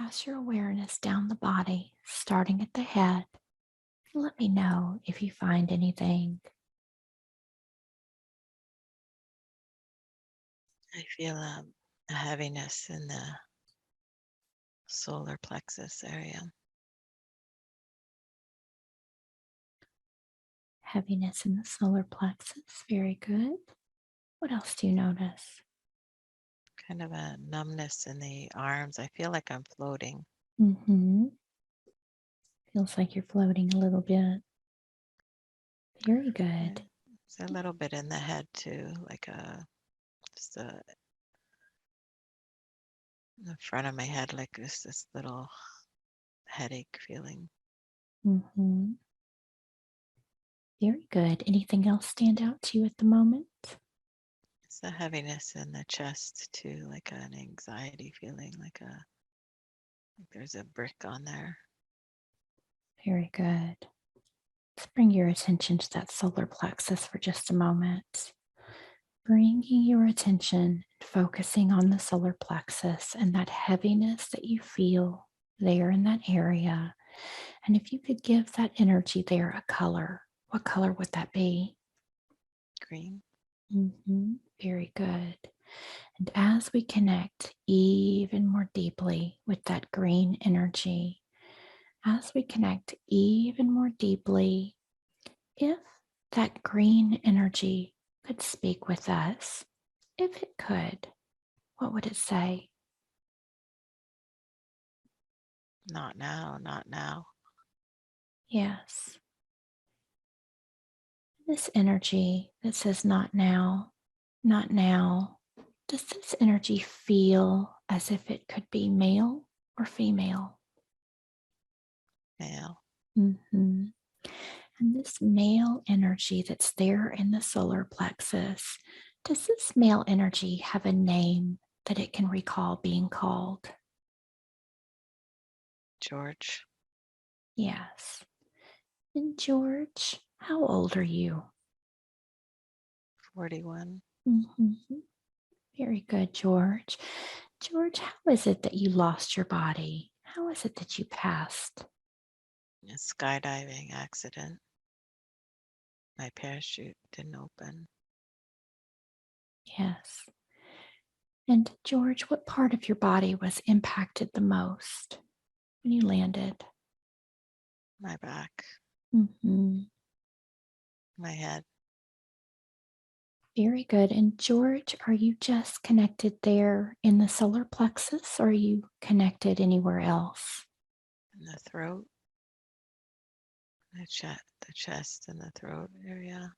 pass your awareness down the body, starting at the head. Let me know if you find anything. I feel a heaviness in the solar plexus area. Heaviness in the solar plexus. Very good. What else do you notice? Kind of a numbness in the arms. I feel like I'm floating. Mm-hmm. Feels like you're floating a little bit. Very good. There's a little bit in the head too, like just in the front of my head, like this little headache feeling. Mm-hmm. Very good. Anything else stand out to you at the moment? It's the heaviness in the chest too, like an anxiety feeling, like there's a brick on there. Very good. Let's bring your attention to that solar plexus for just a moment. Bringing your attention, focusing on the solar plexus and that heaviness that you feel there in that area. And if you could give that energy there a color, what color would that be? Green. Very good. And as we connect even more deeply with that green energy, as we connect even more deeply, if that green energy could speak with us, if it could, what would it say? Not now, not now. Yes. This energy that says not now, not now, does this energy feel as if it could be male or female? Male. Mm-hmm. And this male energy that's there in the solar plexus, does this male energy have a name that it can recall being called? George. Yes. And George, how old are you? 41. Mm-hmm. Very good, George. George, how is it that you lost your body? How is it that you passed? A skydiving accident. My parachute didn't open. Yes. And George, what part of your body was impacted the most when you landed? My back. Mm-hmm. My head. Very good. And George, are you just connected there in the solar plexus or are you connected anywhere else? And the throat. The chest and the throat area.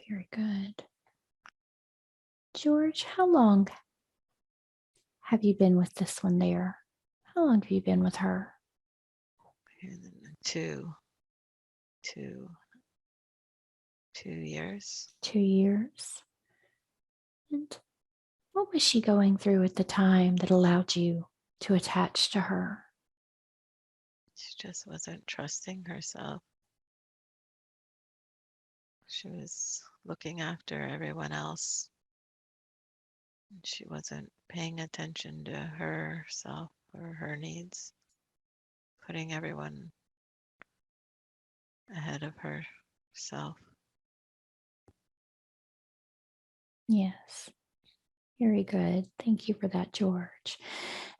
Very good. George, how long have you been with this one there? How long have you been with her? And then two 2 years. 2 years. And what was she going through at the time that allowed you to attach to her? She just wasn't trusting herself. She was looking after everyone else. And she wasn't paying attention to herself or her needs, putting everyone ahead of herself. Yes. Very good. Thank you for that, George.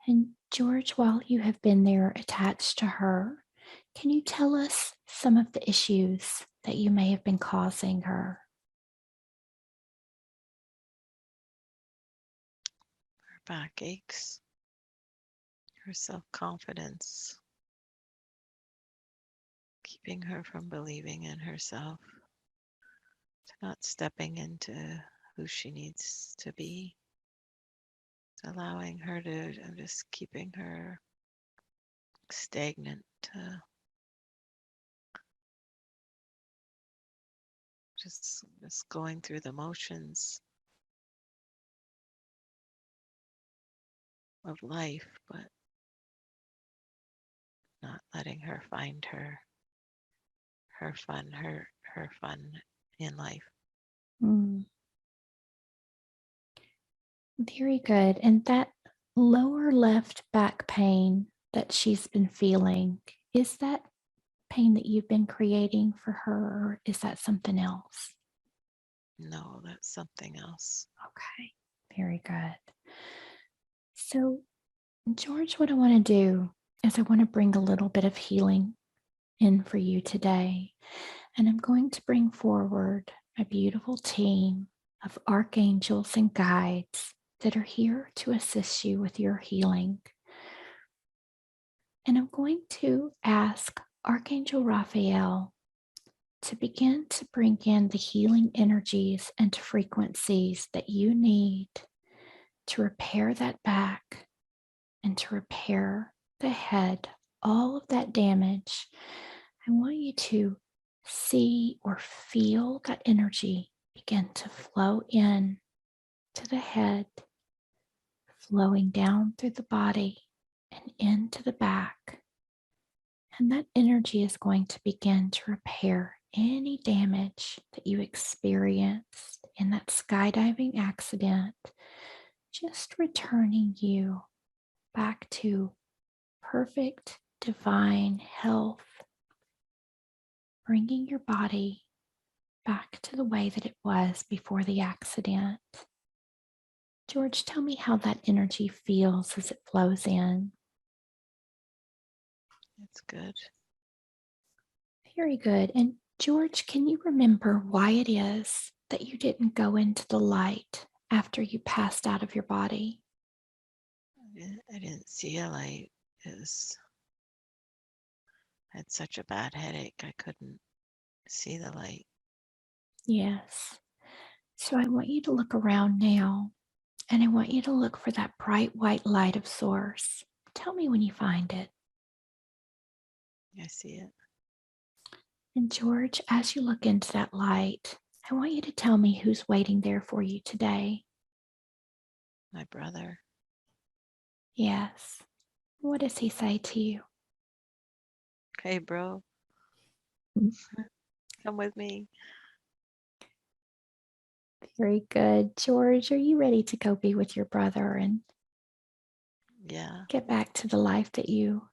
And George, while you have been there attached to her, can you tell us some of the issues that you may have been causing her? Her back aches, her self-confidence, keeping her from believing in herself, to not stepping into who she needs to be, allowing her to, I'm just keeping her stagnant, just going through the motions of life, but not letting her find her fun in life. Mm, very good. And that lower left back pain that she's been feeling, is that pain that you've been creating for her, or is that something else? No, that's something else. Okay, very good. So, George, what I want to do is I want to bring a little bit of healing in for you today. And I'm going to bring forward a beautiful team of archangels and guides that are here to assist you with your healing. And I'm going to ask Archangel Raphael to begin to bring in the healing energies and frequencies that you need to repair that back and to repair the head, all of that damage. I want you to see or feel that energy begin to flow in to the head, flowing down through the body and into the back. And that energy is going to begin to repair any damage that you experienced in that skydiving accident, just returning you back to perfect divine health, bringing your body back to the way that it was before the accident. George, tell me how that energy feels as it flows in. It's good. Very good. And George, can you remember why it is that you didn't go into the light after you passed out of your body? I didn't see a light. I had such a bad headache, I couldn't see the light. Yes. So I want you to look around now, and I want you to look for that bright white light of source. Tell me when you find it. I see it. And George, as you look into that light, I want you to tell me who's waiting there for you today. My brother. Yes. What does he say to you? Hey, bro, come with me. Very good. George, are you ready to go be with your brother and Yeah. get back to the life that you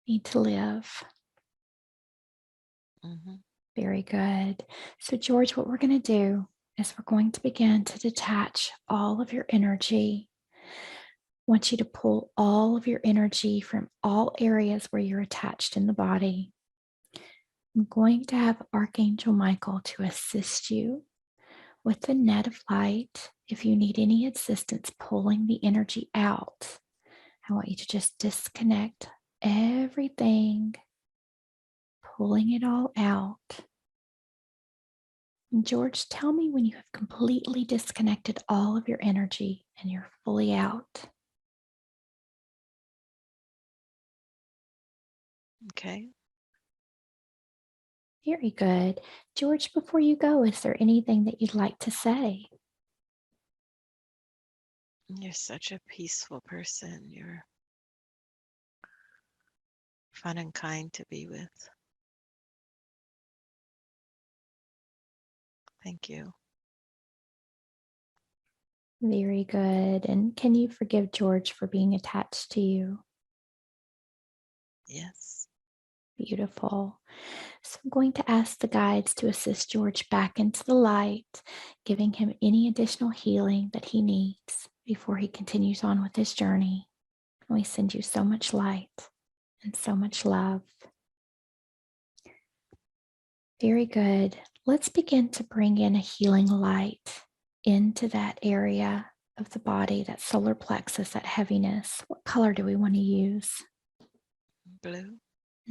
need to live? Mm-hmm. Very good. So, George, what we're going to do is we're going to begin to detach all of your energy. I want you to pull all of your energy from all areas where you're attached in the body. I'm going to have Archangel Michael to assist you with the net of light. If you need any assistance pulling the energy out, I want you to just disconnect everything, pulling it all out. And George, tell me when you have completely disconnected all of your energy and you're fully out. Okay. Very good. George, before you go, is there anything that you'd like to say? You're such a peaceful person. You're fun and kind to be with. Thank you. Very good. And can you forgive George for being attached to you? Yes. Beautiful. So I'm going to ask the guides to assist George back into the light, giving him any additional healing that he needs before he continues on with his journey. And we send you so much light and so much love. Very good. Let's begin to bring in a healing light into that area of the body, that solar plexus, that heaviness. What color do we want to use? Blue.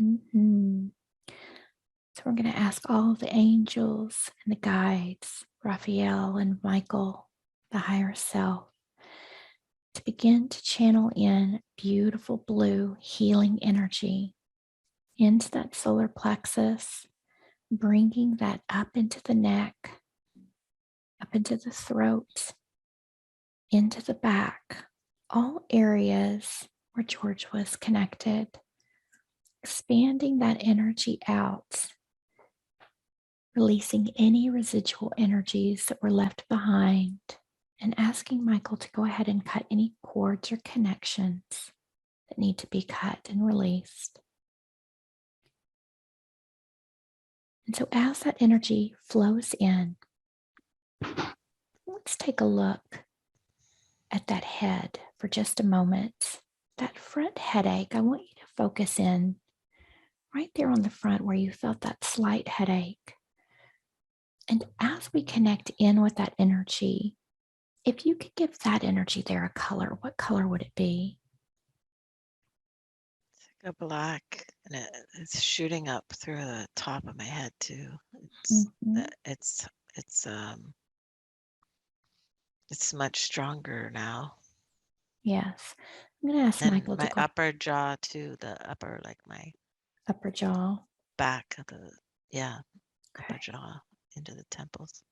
Mm-hmm. So we're going to ask all of the angels and the guides, Raphael and Michael, the higher self, to begin to channel in beautiful blue healing energy into that solar plexus, bringing that up into the neck, up into the throat, into the back, all areas where George was connected, expanding that energy out, releasing any residual energies that were left behind and asking Michael to go ahead and cut any cords or connections that need to be cut and released. And so as that energy flows in, let's take a look at that head for just a moment. That front headache, I want you to focus in right there on the front where you felt that slight headache. And as we connect in with that energy, if you could give that energy there a color, what color would it be? It's like a black, and it's shooting up through the top of my head too. It's Mhm. uh, it's it's um it's much stronger now. Yes. I'm going to ask And Michael to my go upper jaw too, the upper, like my upper jaw. back of the, yeah, upper Okay. jaw into the temples.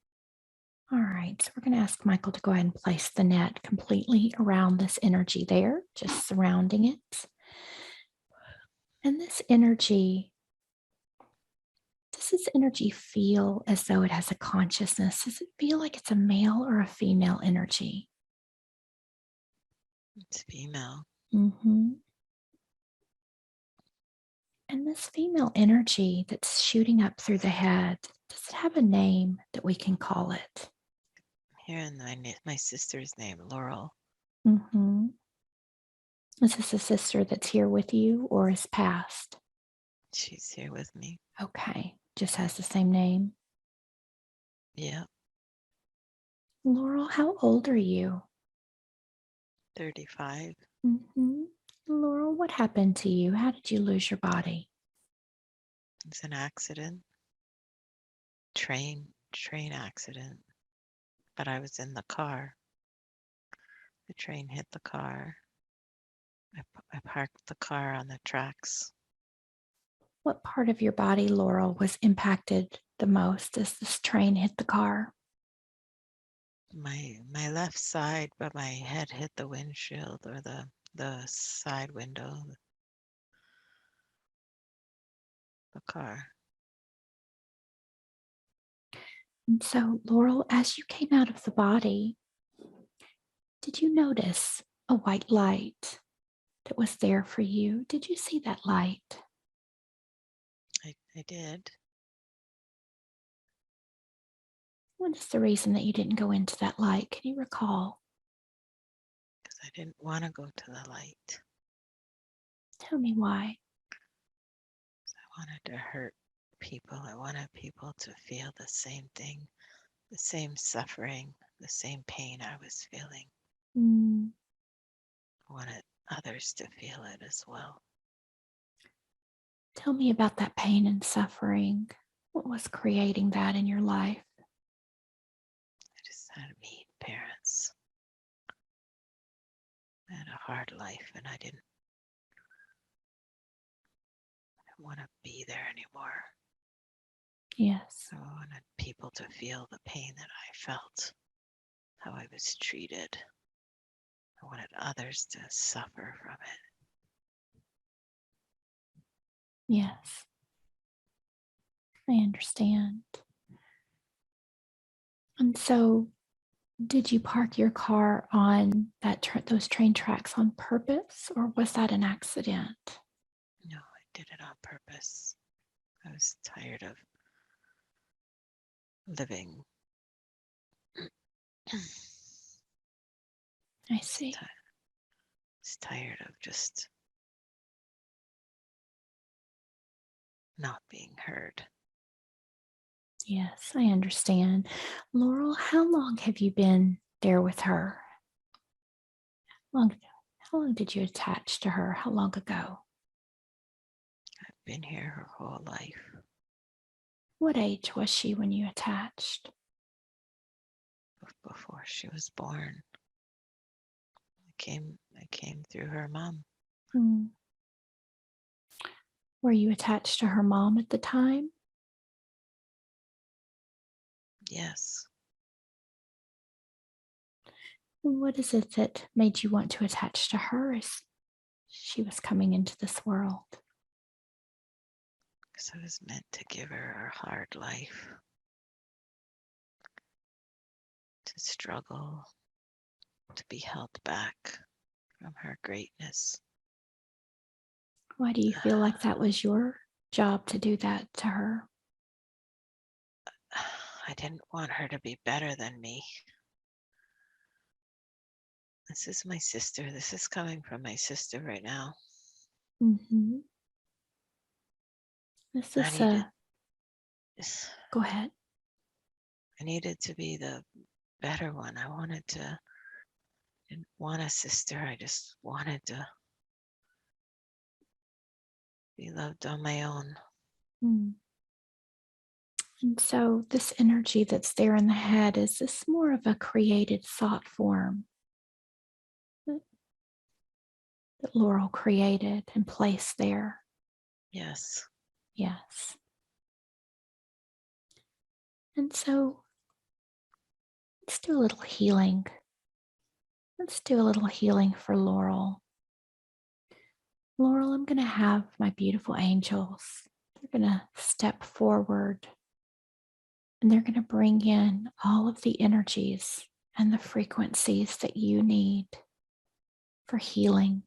All right. So we're going to ask Michael to go ahead and place the net completely around this energy there, just surrounding it. And this energy, does this energy feel as though it has a consciousness? Does it feel like it's a male or a female energy? It's female. Mm-hmm. And this female energy that's shooting up through the head, does it have a name that we can call it? Here in my sister's name, Laurel. Mm-hmm. Is this a sister that's here with you or is passed? She's here with me. Okay, just has the same name. Yeah, Laurel, how old are you? 35. Mm-hmm. Laurel, what happened to you? How did you lose your body? It's an accident, train accident. But I was in the car. The train hit the car. I parked the car on the tracks. What part of your body, Laurel, was impacted the most as this train hit the car? My left side, but my head hit the windshield, or the side window of the car. And so, Laurel, as you came out of the body, did you notice a white light that was there for you? Did you see that light? I did. What is the reason that you didn't go into that light? Can you recall? Because I didn't want to go to the light. Tell me why. I wanted to hurt people. I wanted people to feel the same thing, the same suffering, the same pain I was feeling. Mm, I wanted others to feel it as well. tell me about that pain and suffering. What was creating that in your life? I just had mean parents. I had a hard life, and I didn't want to be there anymore. Yes. I wanted people to feel the pain that I felt, how I was treated. I wanted others to suffer from it. Yes. I understand. And so, did you park your car on those train tracks on purpose, or was that an accident? No, I did it on purpose. I was tired of living. I I see. was tired of just not being heard. Yes, I understand. Laurel, how long have you been there with her? Long, how long did you attach to her? How long ago? I've been here her whole life. What age was she when you attached? Before she was born. I came through her mom. Hmm. Were you attached to her mom at the time? Yes. What is it that made you want to attach to her as she was coming into this world? Because I was meant to give her a hard life, to struggle, to be held back from her greatness. Why do you feel like that was your job to do that to her? I didn't want her to be better than me. This is my sister. This is coming from my sister right now. Mm-hmm. This I is needed go ahead. I needed to be the better one. Didn't want a sister. I just wanted to be loved on my own. Mm. And so this energy that's there in the head, is this more of a created thought form that Laurel created and placed there? Yes. Yes. And so let's do a little healing. Let's do a little healing for Laurel. Laurel, I'm going to have my beautiful angels. They're going to step forward and they're going to bring in all of the energies and the frequencies that you need for healing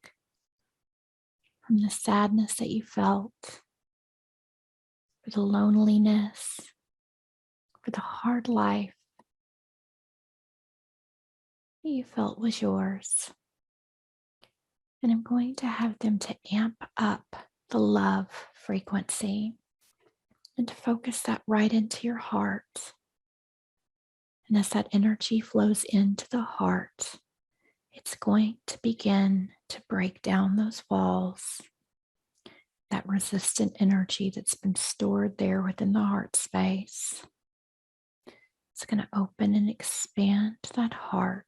from the sadness that you felt, for the loneliness, for the hard life that you felt was yours. And I'm going to have them to amp up the love frequency and to focus that right into your heart. And as that energy flows into the heart, it's going to begin to break down those walls, that resistant energy that's been stored there within the heart space. It's going to open and expand that heart,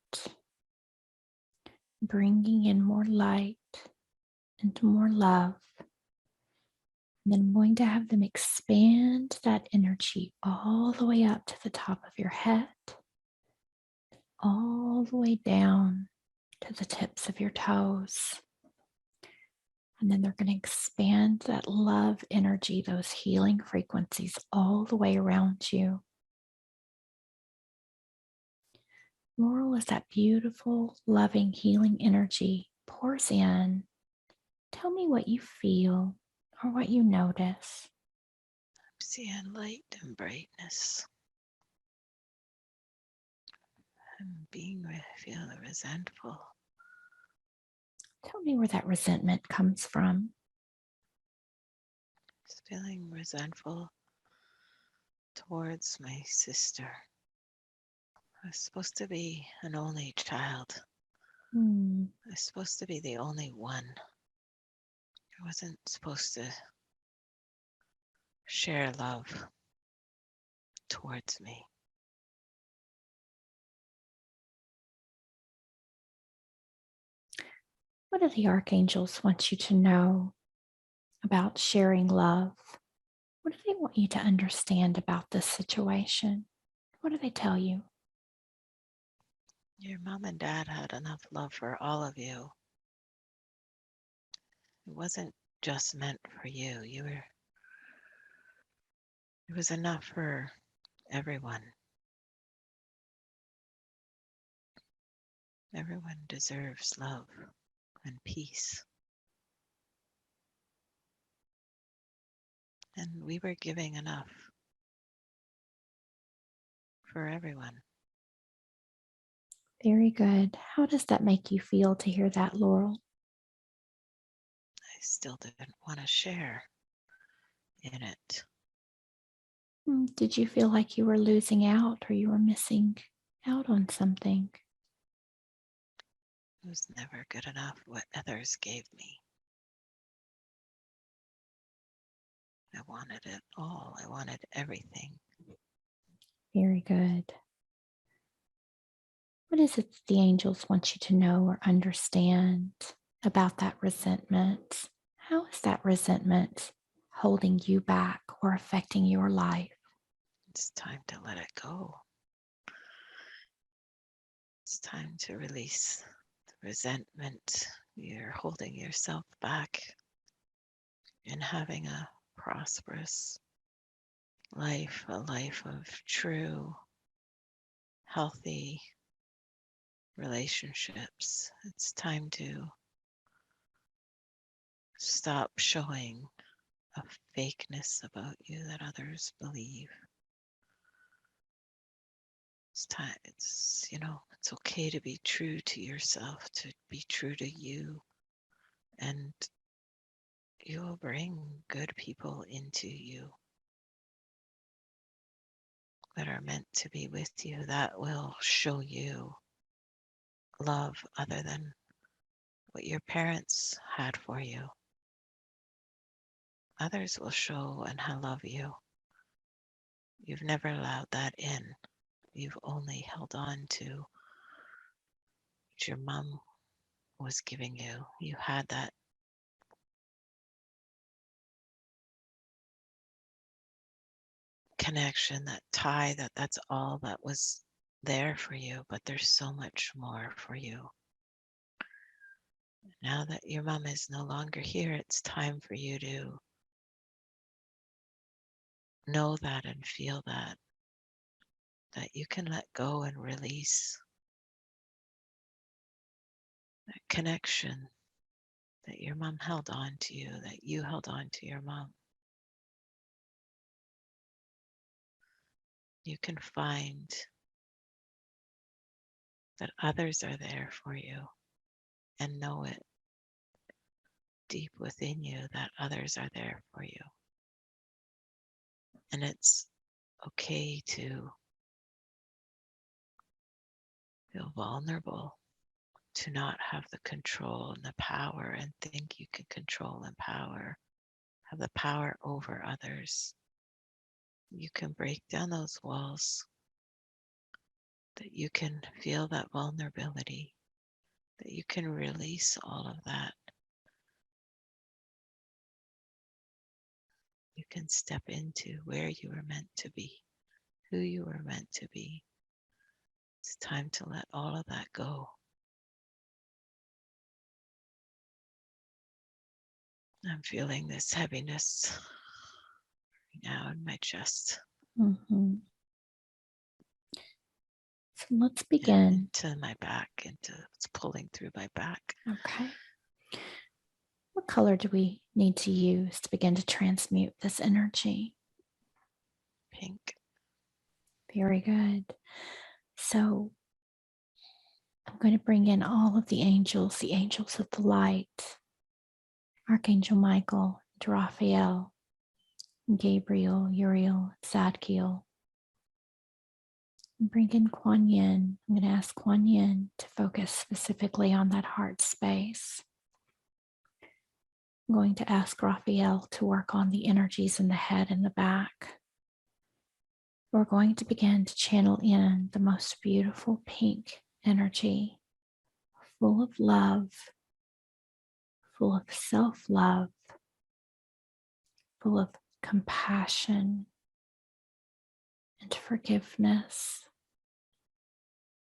bringing in more light and more love. And then I'm going to have them expand that energy all the way up to the top of your head, all the way down to the tips of your toes. And then they're going to expand that love energy, those healing frequencies all the way around you. Laurel, as that beautiful, loving, healing energy pours in, tell me what you feel or what you notice. I'm seeing light and brightness. I'm feeling resentful. Tell me where that resentment comes from. Just feeling resentful towards my sister. I was supposed to be an only child. I was supposed to be the only one. I wasn't supposed to share love towards me. What do the archangels want you to know about sharing love? What do they want you to understand about this situation? What do they tell you? Your mom and dad had enough love for all of you. It wasn't just meant for you. It was enough for everyone. Everyone deserves love and peace. And we were giving enough for everyone. Very good. How does that make you feel to hear that, Laurel? I still didn't want to share in it. Did you feel like you were losing out or you were missing out on something? It was never good enough what others gave me. I wanted it all. I wanted everything. Very good. What is it that the angels want you to know or understand about that resentment? How is that resentment holding you back or affecting your life? It's time to let it go. It's time to release the resentment. You're holding yourself back in having a prosperous life, a life of true, healthy relationships. It's time to stop showing a fakeness about you that others believe. It's time, it's okay to be true to yourself, to be true to you, and you will bring good people into you that are meant to be with you, that will show you love other than what your parents had for you. Others will show and love you. You've never allowed that in. You've only held on to what your mom was giving you. You had that connection, that tie, that's all that was there for you, but there's so much more for you. Now that your mom is no longer here, it's time for you to know that and feel that you can let go and release that connection that your mom held on to you, that you held on to your mom. You can find that others are there for you and know it deep within you that others are there for you. And it's okay to feel vulnerable, to not have the control and the power and think you can control and have the power over others. You can break down those walls, that you can feel that vulnerability, that you can release all of that. You can step into where you were meant to be, who you were meant to be. It's time to let all of that go. I'm feeling this heaviness right now in my chest. Mm-hmm. So let's Yeah, begin. into my back, it's pulling through my back. Okay. What color do we need to use to begin to transmute this energy? Pink. Very good. So I'm going to bring in all of the angels of the light, Archangel Michael, Raphael, Gabriel, Uriel, Zadkiel. Bring in Kuan Yin. I'm going to ask Kuan Yin to focus specifically on that heart space. I'm going to ask Raphael to work on the energies in the head and the back. We're going to begin to channel in the most beautiful pink energy, full of love, full of self-love, full of compassion and forgiveness,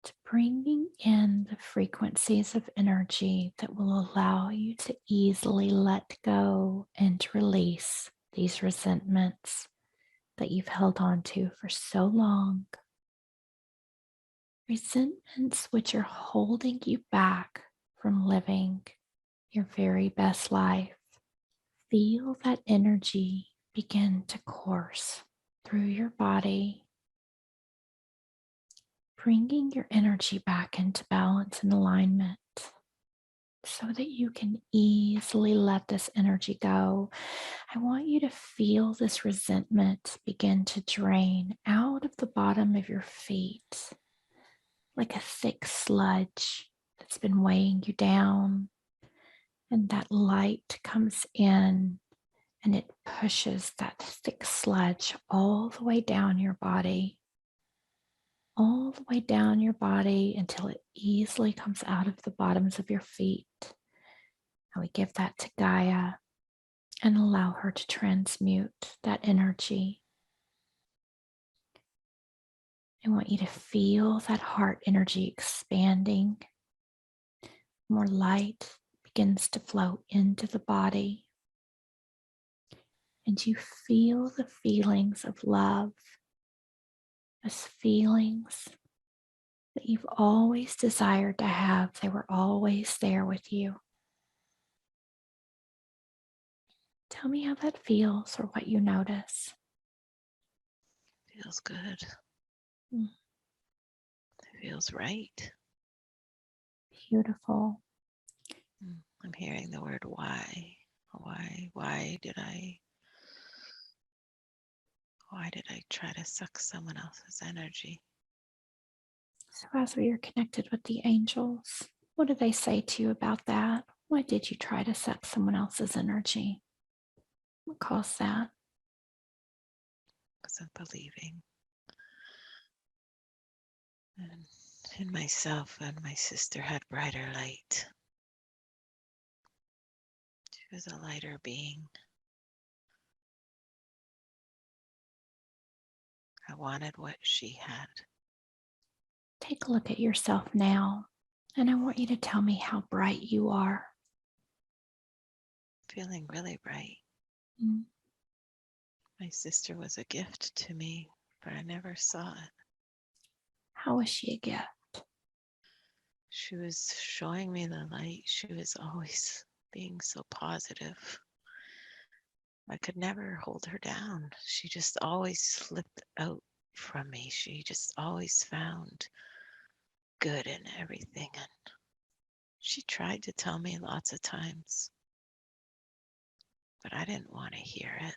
to bringing in the frequencies of energy that will allow you to easily let go and release these resentments that you've held on to for so long. Resentments which are holding you back from living your very best life. Feel that energy begin to course through your body, bringing your energy back into balance and alignment so that you can easily let this energy go. I want you to feel this resentment begin to drain out of the bottom of your feet like a thick sludge that's been weighing you down. And that light comes in and it pushes that thick sludge all the way down your body, all the way down your body until it easily comes out of the bottoms of your feet. And we give that to Gaia and allow her to transmute that energy. I want you to feel that heart energy expanding. More light begins to flow into the body. And you feel the feelings of love as feelings that you've always desired to have. They were always there with you. Tell me how that feels or what you notice. Feels good. Mm, It feels right. beautiful. I'm hearing the word why. Why did I try to suck someone else's energy? So, as we are connected with the angels, what do they say to you about that? Why did you try to suck someone else's energy? What caused that? Because of believing and in myself, and my sister had brighter light. She was a lighter being. I wanted what she had. Take a look at yourself now, and I want you to tell me how bright you are. Feeling really bright. Mm, My sister was a gift to me, but I never saw it. how is she a gift? She was showing me the light. She was always being so positive. I could never hold her down. She just always slipped out from me. She just always found good in everything. And she tried to tell me lots of times, but I didn't want to hear it.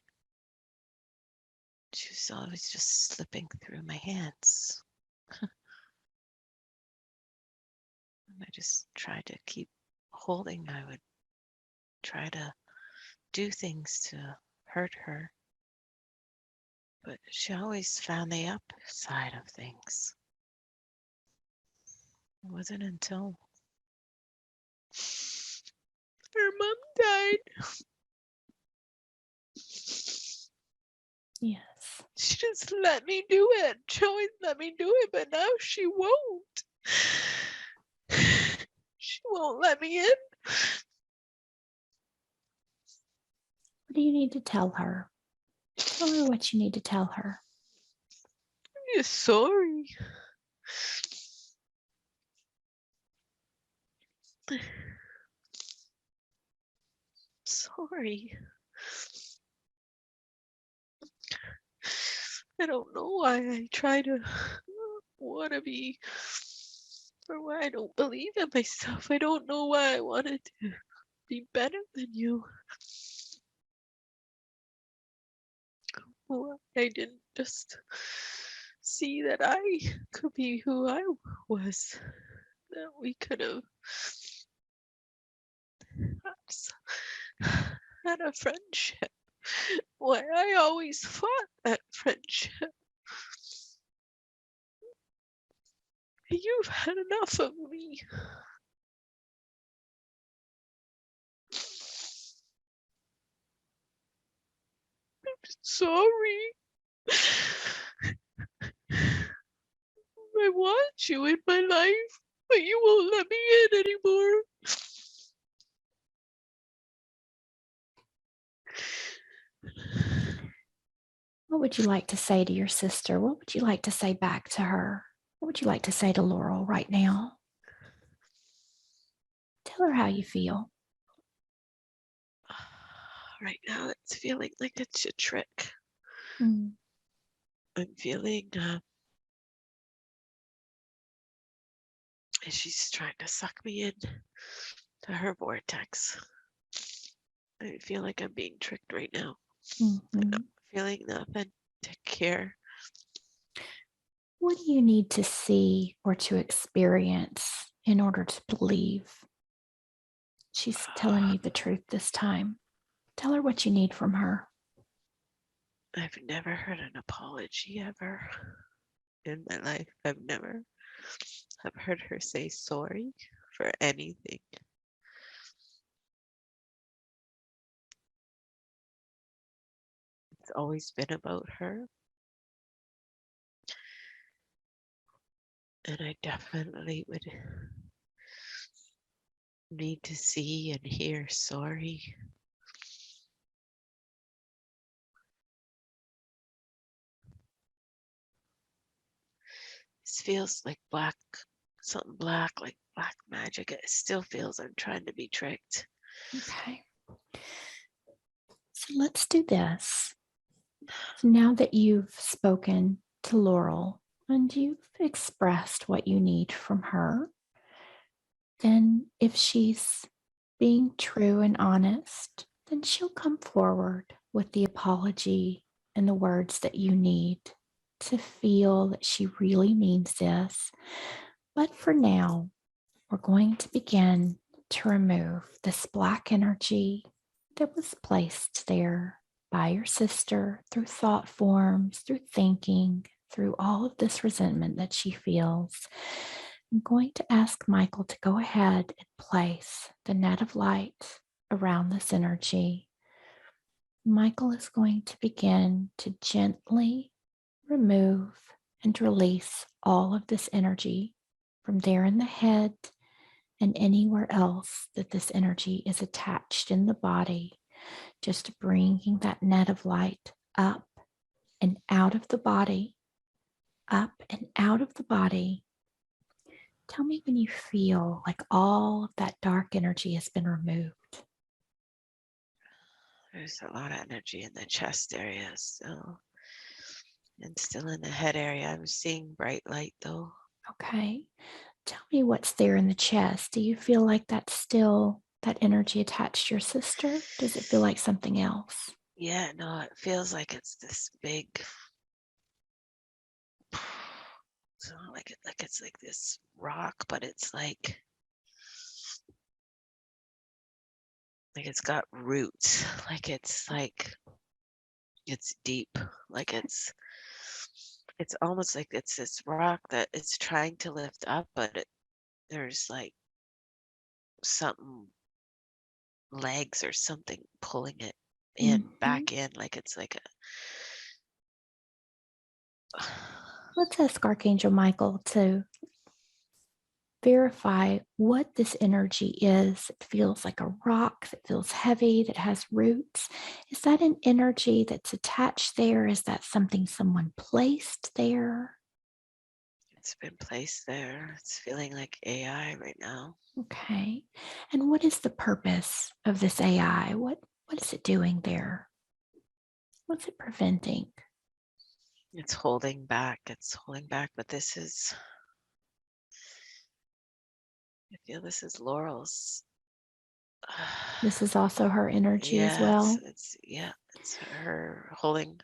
She was always just slipping through my hands. And I just tried to keep holding. I would try to do things to hurt her, but she always found the upside of things. It wasn't until her mom died. Yes. She just let me do it. She always let me do it, but now she won't. She won't let me in. What do you need to tell her? Tell her what you need to tell her. I'm just sorry. Sorry. I don't know why I try to want to be, or why I don't believe in myself. I don't know why I wanted to be better than you. Why I didn't just see that I could be who I was, that we could have had a friendship. Why I always fought that friendship. You've had enough of me. Sorry. I want you in my life, but you won't let me in anymore. What would you like to say to your sister? What would you like to say back to her? What would you like to say to Laurel right now? Tell her how you feel. Right now, it's feeling like it's a trick. Mm, I'm feeling she's trying to suck me in to her vortex. I feel like I'm being tricked right now. I'm not mhm. feeling the authentic care. What do you need to see or to experience in order to believe she's telling you the truth this time? Tell her what you need from her. I've never heard an apology ever in my life. I've never have heard her say sorry for anything. It's always been about her. And I definitely would need to see and hear sorry. This feels like black something black, like black magic. It still feels I'm trying to be tricked. Okay. So let's do this. So now that you've spoken to Laurel and you've expressed what you need from her, then if she's being true and honest, then she'll come forward with the apology and the words that you need to feel that she really means this. But for now, we're going to begin to remove this black energy that was placed there by your sister through thought forms, through thinking, through all of this resentment that she feels. I'm going to ask Michael to go ahead and place the net of light around this energy. Michael is going to begin to gently remove and release all of this energy from there in the head and anywhere else that this energy is attached in the body, just bringing that net of light up and out of the body, up and out of the body. Tell me when you feel like all of that dark energy has been removed. There's a lot of energy in the chest area still. And still in the head area. I'm seeing bright light though. Okay. Tell me what's there in the chest. Do you feel like that's still that energy attached to your sister? Does it feel like something else? Yeah, no, it feels like it's this big. It's not like it's like this rock, but it's like it's got roots. It's deep. Like it's almost like it's this rock that it's trying to lift up, but there's like something legs or something pulling it in Mhm. back in like it's like a Let's ask Archangel Michael to verify what this energy is. It feels like a rock that feels heavy, that has roots. Is that an energy that's attached there? Is that something someone placed there? it's been placed there. It's feeling like AI right now. Okay. And what is the purpose of this AI? What is it doing there? What's it preventing? It's holding back. It's holding back, but I feel this is Laurel's. This is also her energy as Yeah, well. it's her holding.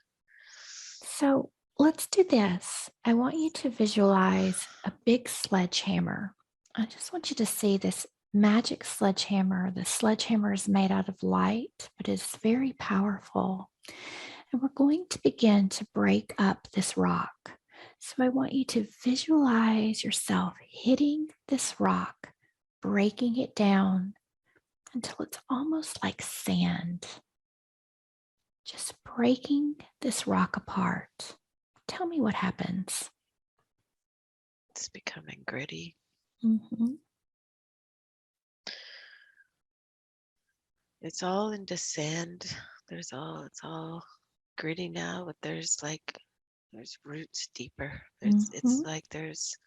So let's do this. I want you to visualize a big sledgehammer. I just want you to see this magic sledgehammer. The sledgehammer is made out of light, but it's very powerful. And we're going to begin to break up this rock. So I want you to visualize yourself hitting this rock, breaking it down until it's almost like sand. Just breaking this rock apart. Tell me what happens. It's becoming gritty. Mm-hmm. It's all into sand. It's all gritty now, but there's roots deeper. It's Mm-hmm. like there's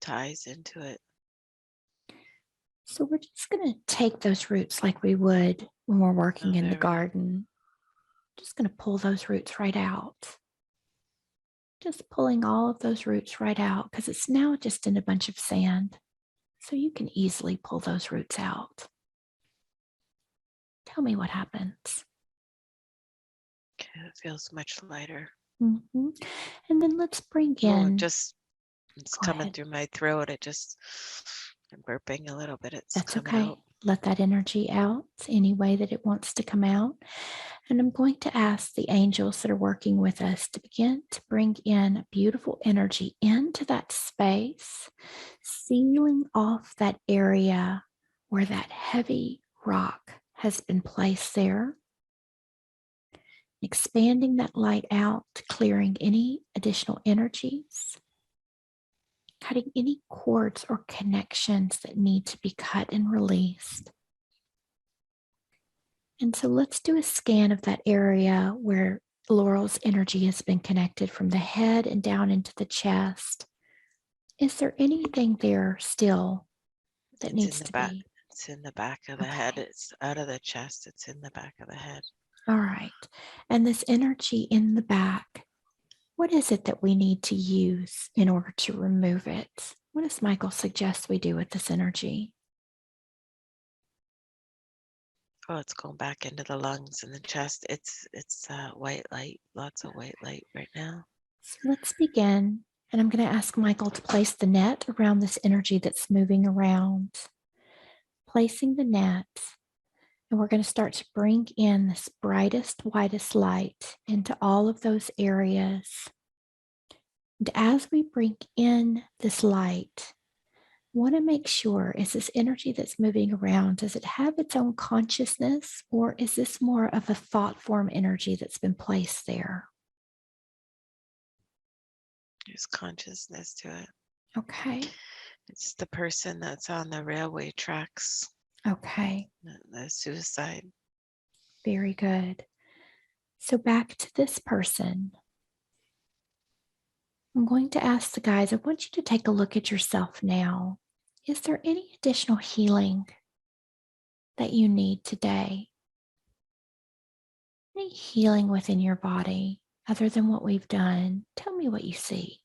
ties into it. So we're just going to take those roots like we would when we're working Oh, in the there we go. garden. Just going to pull those roots right out. Just pulling all of those roots right out because it's now just in a bunch of sand. So you can easily pull those roots out. Tell me what happens. Okay, it feels much lighter. Mm-hmm. And then let's bring Oh, in, it's go coming ahead. through my throat. I'm burping a little bit. It's That's coming out. okay. Let that energy out any way that it wants to come out. And I'm going to ask the angels that are working with us to begin to bring in beautiful energy into that space, sealing off that area where that heavy rock has been placed there, expanding that light out, clearing any additional energies, cutting any cords or connections that need to be cut and released. And so let's do a scan of that area where Laurel's energy has been connected from the head and down into the chest. Is there anything there still that It's in needs the to back. be? It's in the back of the head. Okay. It's out of the chest. It's in the back of the head. All right. And this energy in the back, what is it that we need to use in order to remove it? What does Michael suggest we do with this energy? Oh, it's going back into the lungs and the chest. It's white light. Lots of white light right now. So let's begin. And I'm going to ask Michael to place the net around this energy that's moving around, placing the net. And we're going to start to bring in this brightest, whitest light into all of those areas. And as we bring in this light, want to make sure, is this energy that's moving around, does it have its own consciousness, or is this more of a thought form energy that's been placed there? There's consciousness to it. Okay. It's the person that's on the railway tracks, Okay. the suicide. Very good. So back to this person. I'm going to ask the guys, I want you to take a look at yourself now. Is there any additional healing that you need today? Any healing within your body other than what we've done? Tell me what you see.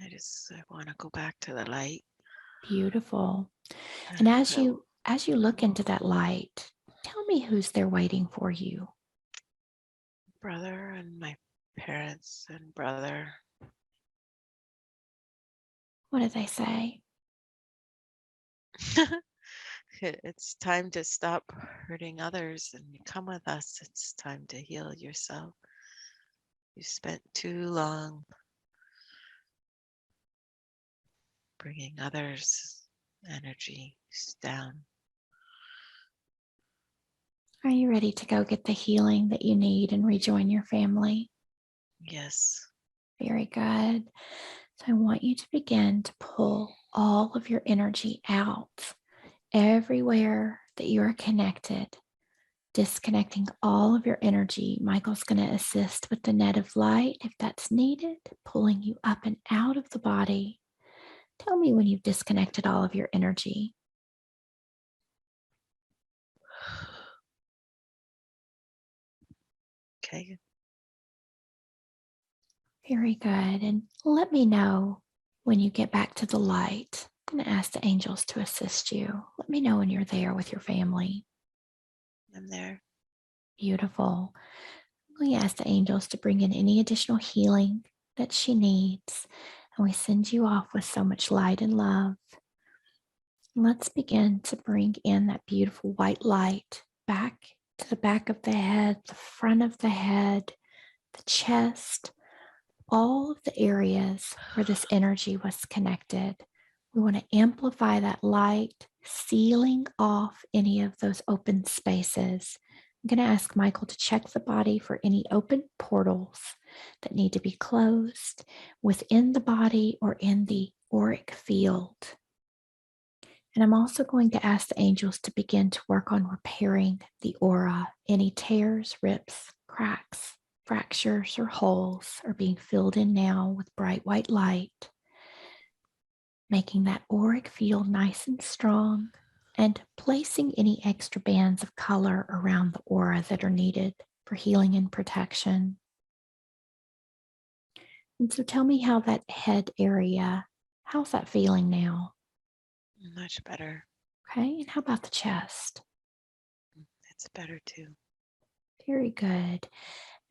I want to go back to the light. Beautiful. I And as feel you look into that light, tell me who's there waiting for you. brother and my parents and brother. What do they say? It's time to stop hurting others and you come with us. It's time to heal yourself. You spent too long bringing others' energies down. Are you ready to go get the healing that you need and rejoin your family? Yes. Very good. So I want you to begin to pull all of your energy out everywhere that you are connected, disconnecting all of your energy. Michael's going to assist with the net of light if that's needed, pulling you up and out of the body. Tell me when you've disconnected all of your energy. Okay. Very good. And let me know when you get back to the light. I'm going to ask the angels to assist you. Let me know when you're there with your family. I'm there. Beautiful. We ask the angels to bring in any additional healing that she needs. And we send you off with so much light and love. Let's begin to bring in that beautiful white light back to the back of the head, the front of the head, the chest, all of the areas where this energy was connected. We want to amplify that light, sealing off any of those open spaces. I'm going to ask Michael to check the body for any open portals that need to be closed within the body or in the auric field. And I'm also going to ask the angels to begin to work on repairing the aura. Any tears, rips, cracks, fractures, or holes are being filled in now with bright white light, making that auric field nice and strong, and placing any extra bands of color around the aura that are needed for healing and protection. And so tell me how that head area, how's that feeling now? Much better. Okay, and how about the chest? It's better too. Very good.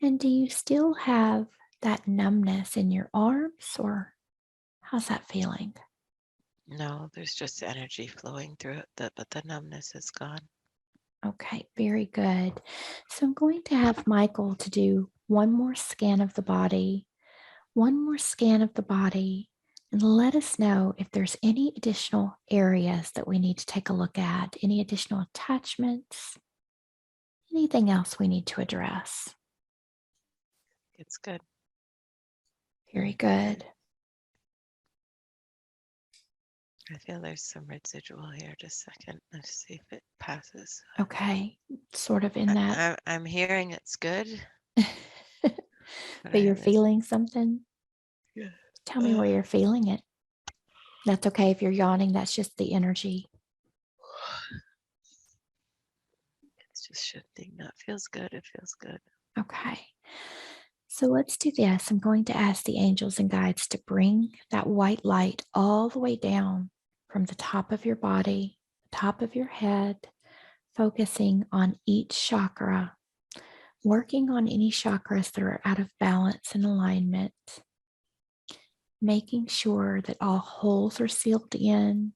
And do you still have that numbness in your arms, or how's that feeling? No, there's just energy flowing through it, but the numbness is gone. Okay, very good. So I'm going to have Michael to do one more scan of the body, and let us know if there's any additional areas that we need to take a look at, any additional attachments, anything else we need to address. It's good. Very good. I feel there's some residual here. Just a second. Let's see if it passes. Okay, sort of in that, I'm hearing it's good, but but you're feeling something? Yeah. Tell me where you're feeling it. That's okay if you're yawning, that's just the energy. It's just shifting. That feels good. It feels good. Okay. So let's do this. I'm going to ask the angels and guides to bring that white light all the way down from the top of your body, top of your head, focusing on each chakra, working on any chakras that are out of balance and alignment, making sure that all holes are sealed in,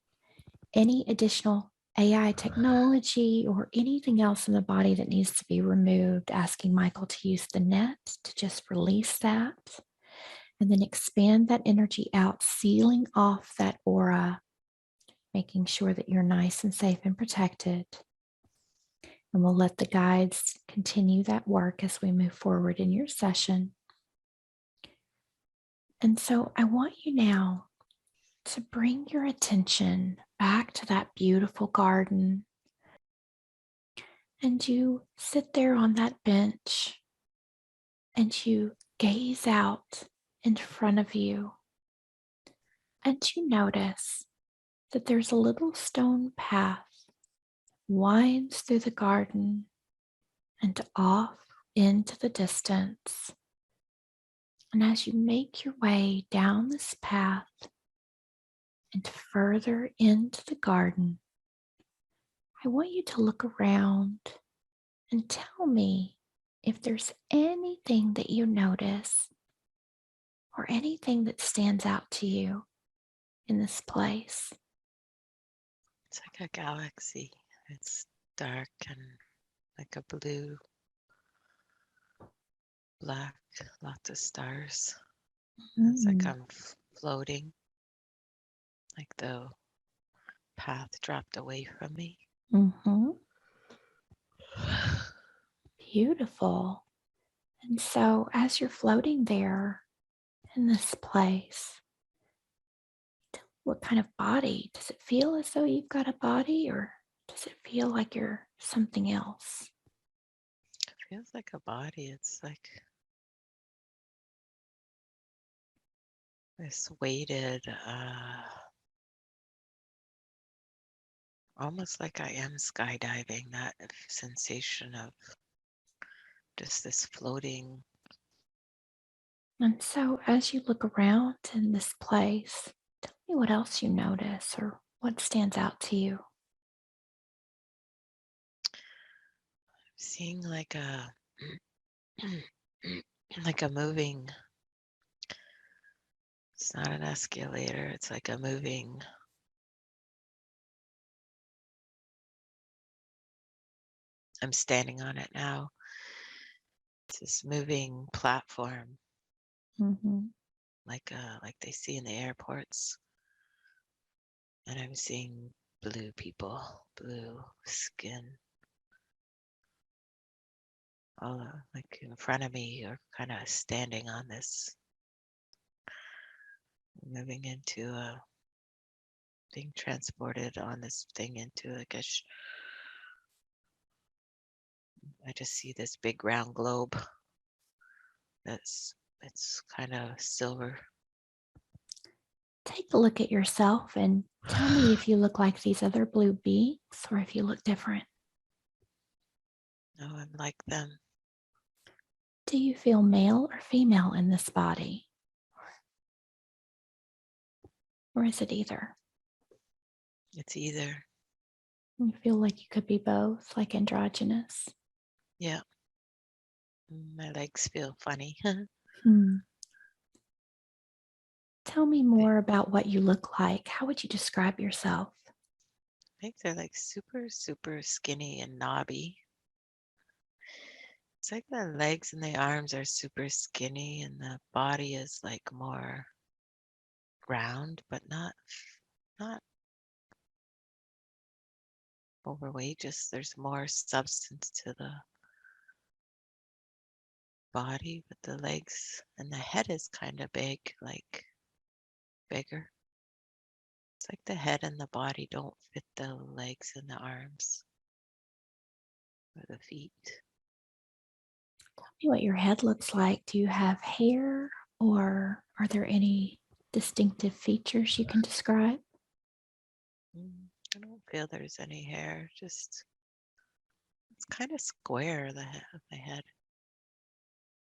any additional AI technology or anything else in the body that needs to be removed, asking Michael to use the net to just release that and then expand that energy out, sealing off that aura, making sure that you're nice and safe and protected. And we'll let the guides continue that work as we move forward in your session. And so I want you now to bring your attention back to that beautiful garden. And you sit there on that bench and you gaze out in front of you. And you notice that there's a little stone path winds through the garden and off into the distance. And as you make your way down this path and further into the garden, I want you to look around and tell me if there's anything that you notice or anything that stands out to you in this place. It's like a galaxy. It's dark and like a blue, black, lots of stars. It's like I'm floating, like the path dropped away from me. Mm-hmm. Beautiful. And so as you're floating there in this place, what kind of body? Does it feel as though you've got a body or does it feel like you're something else? It feels like a body. It's like this weighted, almost like I am skydiving, that sensation of just this floating. And so as you look around in this place, tell me what else you notice or what stands out to you. Seeing like a like a moving, it's not an escalator, it's like a moving, I'm standing on it now. It's this moving platform, Mm-hmm. like they see in the airports. And I'm seeing blue people, blue skin, all like in front of me, or kind of standing on this, moving into being transported on this thing into like I just see this big round globe it's kind of silver. Take a look at yourself and tell me if you look like these other blue beings or if you look different. No, I'm like them. Do you feel male or female in this body? Or is it either? It's either. You feel like you could be both, like androgynous? Yeah. My legs feel funny. Hmm. Tell me more about what you look like. How would you describe yourself? I think they're like super, super skinny and knobby. It's like the legs and the arms are super skinny and the body is like more round, but not overweight. Just there's more substance to the body, but the legs and the head is kind of big, like bigger. It's like the head and the body don't fit the legs and the arms or the feet. Tell me what your head looks like. Do you have hair or are there any distinctive features you can describe? I don't feel there's any hair. Just it's kind of square, the head,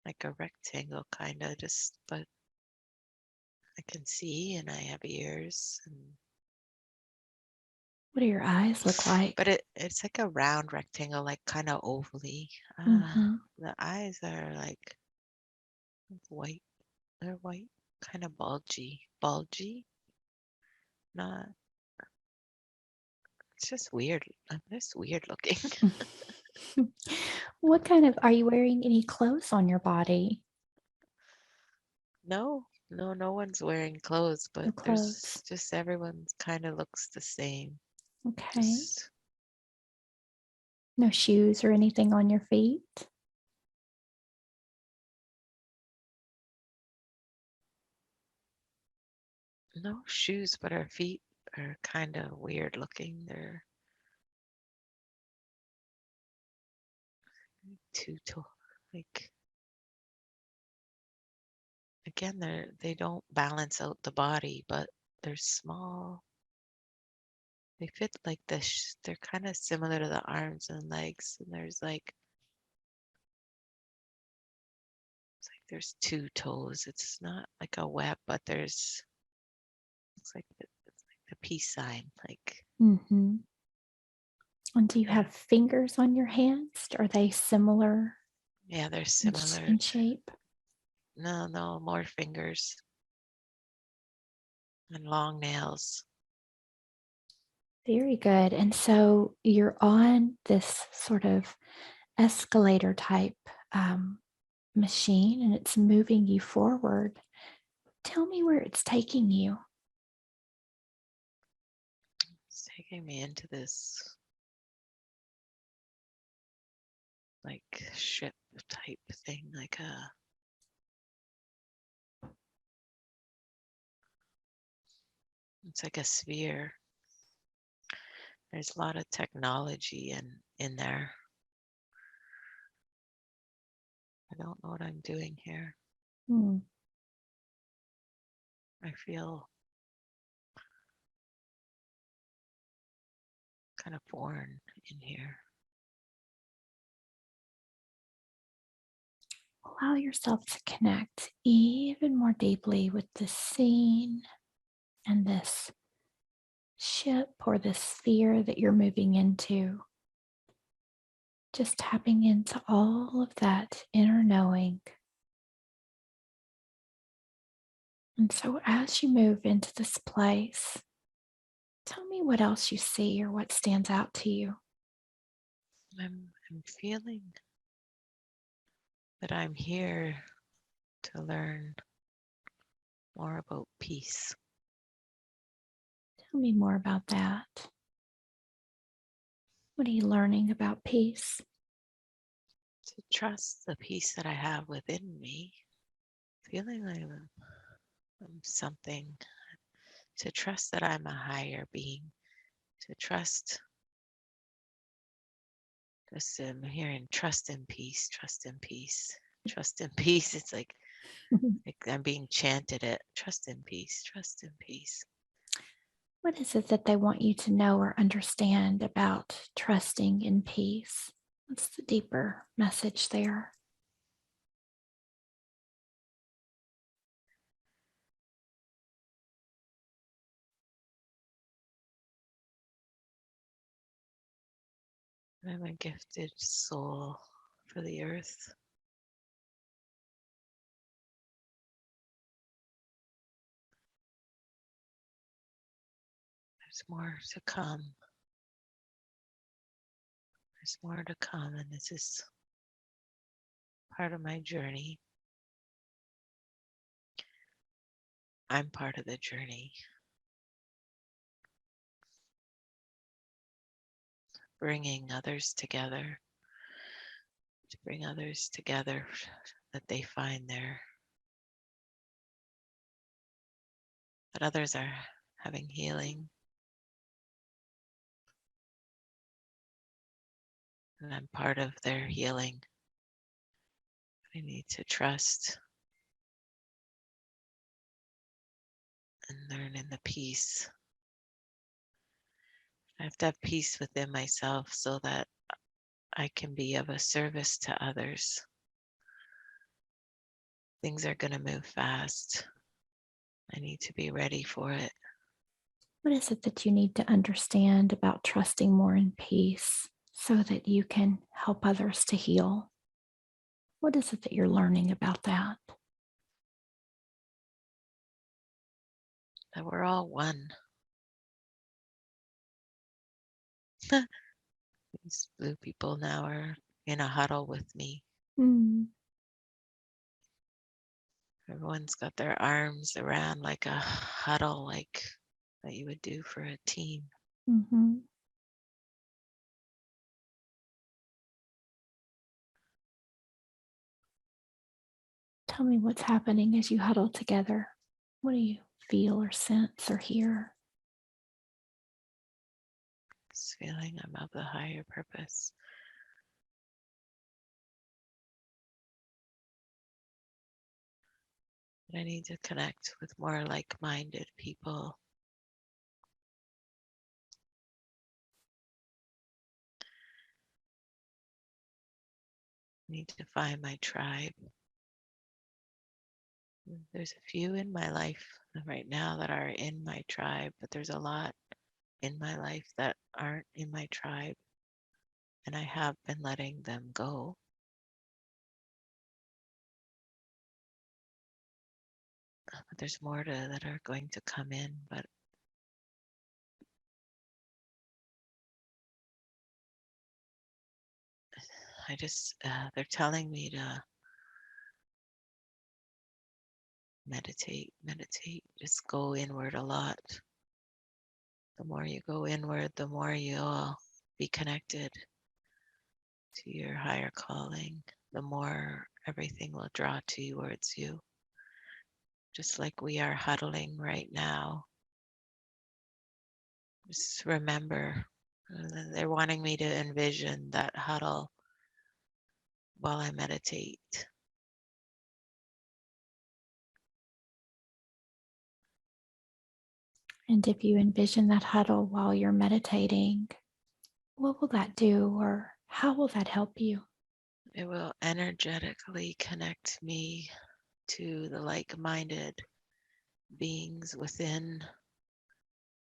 like a rectangle, kind of. Just, but I can see, and I have ears, and What do your eyes look like? but it's like a round rectangle, like kind of ovally. Mm-hmm. The eyes are like white. They're white, kind of bulgy. Not. It's just weird. Just weird looking. What kind of, are you wearing any clothes on your body? No one's wearing clothes, No but clothes. there's just everyone kind of looks the same. Okay. Just No shoes or anything on your feet? no shoes, but our feet are kind of weird looking. They're too tall. Like again, they don't balance out the body, but they're small. They fit like they're kind of similar to the arms and legs. And there's two toes. It's not like a web, but it's like the peace sign. Like Mm-hmm. And do you yeah, have fingers on your hands? Are they similar yeah, they're in, similar. in shape? No, more fingers and long nails. Very good. And so you're on this sort of escalator type machine and it's moving you forward. Tell me where it's taking you. It's taking me into this like ship type thing, it's like a sphere. There's a lot of technology in there. I don't know what I'm doing here. Hmm. I feel kind of foreign in here. Allow yourself to connect even more deeply with the scene and this ship or this sphere that you're moving into. Just tapping into all of that inner knowing. And so as you move into this place, tell me what else you see or what stands out to you. I'm feeling that I'm here to learn more about peace. Tell me more about that. What are you learning about peace? To trust the peace that I have within me, feeling like I'm something, to trust that I'm a higher being, to trust, just I'm hearing trust and peace, trust and peace, trust and peace. It's like I'm being chanted at trust and peace, trust and peace. What is it that they want you to know or understand about trusting in peace? What's the deeper message there? I'm a gifted soul for the earth. There's more to come. There's more to come, and this is part of my journey. I'm part of the journey, bringing others together, to bring others together that they find that others are having healing, and I'm part of their healing. I need to trust and learn in the peace. I have to have peace within myself so that I can be of a service to others. Things are going to move fast. I need to be ready for it. What is it that you need to understand about trusting more in peace so that you can help others to heal? What is it that you're learning about that? That we're all one. These blue people now are in a huddle with me. Mm. Everyone's got their arms around like a huddle, like that you would do for a team. Mm-hmm. Tell me what's happening as you huddle together. What do you feel or sense or hear? This feeling I'm of the higher purpose. I need to connect with more like-minded people. I need to find my tribe. There's a few in my life right now that are in my tribe, but there's a lot in my life that aren't in my tribe, and I have been letting them go. But there's more that are going to come in, but they're telling me to meditate, just go inward a lot. The more you go inward, the more you'll be connected to your higher calling, the more everything will draw towards you. Just like we are huddling right now. Just remember, they're wanting me to envision that huddle while I meditate. And if you envision that huddle while you're meditating, what will that do or how will that help you? It will energetically connect me to the like-minded beings within,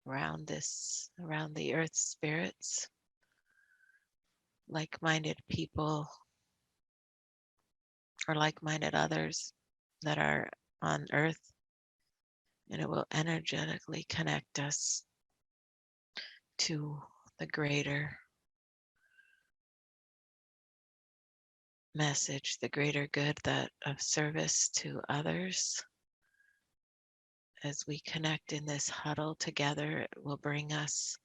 around the earth spirits, like-minded people or like-minded others that are on earth, and it will energetically connect us to the greater message, the greater good that of service to others. As we connect in this huddle together, it will bring us,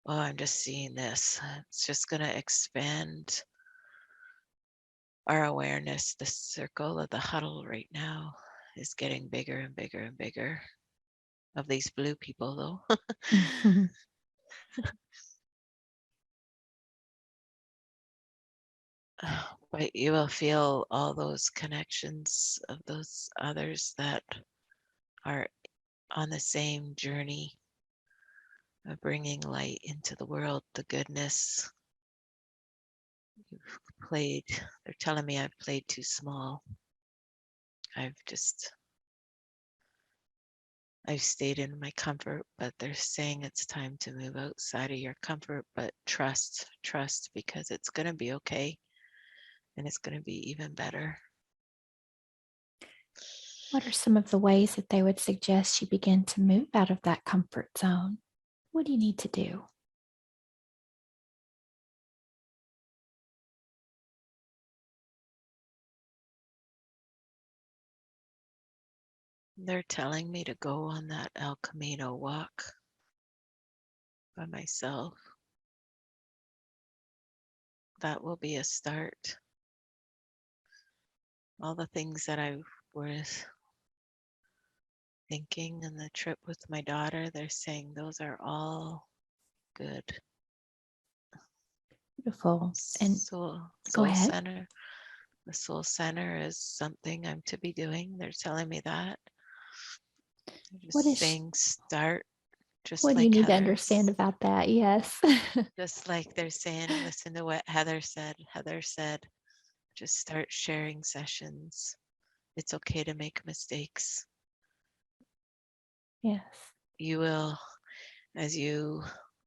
oh, I'm just seeing this. It's just going to expand our awareness. The circle of the huddle right now is getting bigger and bigger and bigger. Of these blue people, though. But you will feel all those connections of those others that are on the same journey of bringing light into the world, the goodness. They're telling me I've played too small. I've stayed in my comfort, but they're saying it's time to move outside of your comfort, but trust, because it's going to be okay and it's going to be even better. What are some of the ways that they would suggest you begin to move out of that comfort zone? What do you need to do? They're telling me to go on that El Camino walk by myself. That will be a start. All the things that I was thinking and the trip with my daughter, they're saying those are all good. Beautiful. And Soul go ahead. center. The soul center is something I'm to be doing. They're telling me that. What Just is saying start, just what do you like need to understand about that? Yes. just like they're saying, listen to what Heather said. Heather said, just start sharing sessions. It's okay to make mistakes. Yes. You will,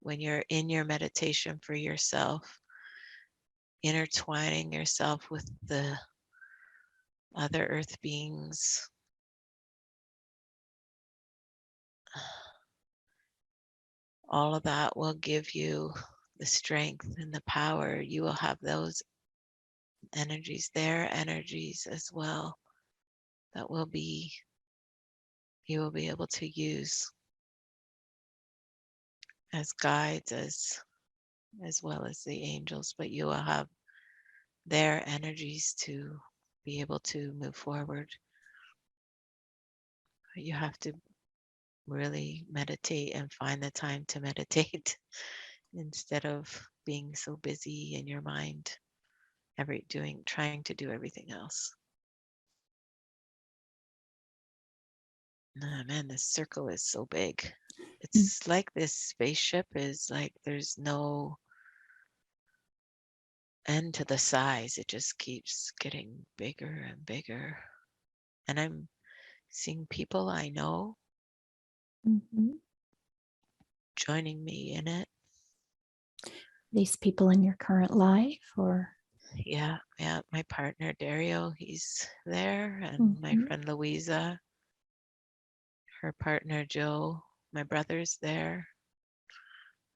when you're in your meditation for yourself, intertwining yourself with the other earth beings, all of that will give you the strength and the power. You will have those energies, their energies as well, that you will be able to use as guides, as well as the angels, but you will have their energies to be able to move forward. You have to really meditate and find the time to meditate instead of being so busy in your mind, trying to do everything else. Oh, man, this circle is so big. Mm. It's like this spaceship is like there's no end to the size. It just keeps getting bigger and bigger. And I'm seeing people I know Mhm. joining me in it. These people in your current life, or Yeah, yeah. My partner Dario, he's there, and my Mhm. friend Louisa, her partner Joe, my brother's there.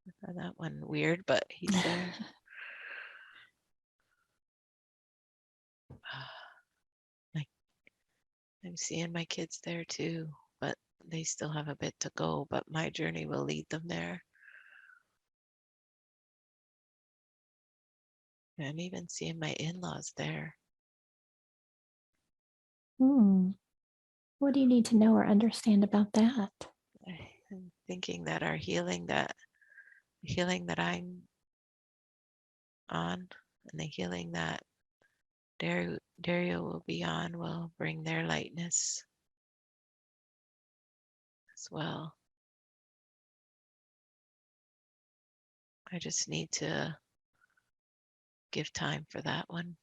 I found that one weird, but he's there. Like, I'm seeing my kids there too, but they still have a bit to go, but my journey will lead them there. I'm even seeing my in-laws there. What do you need to know or understand about that? I'm thinking that our healing that I'm on, and the healing that Dario will be on, will bring their lightness as well. I just need to give time for that one.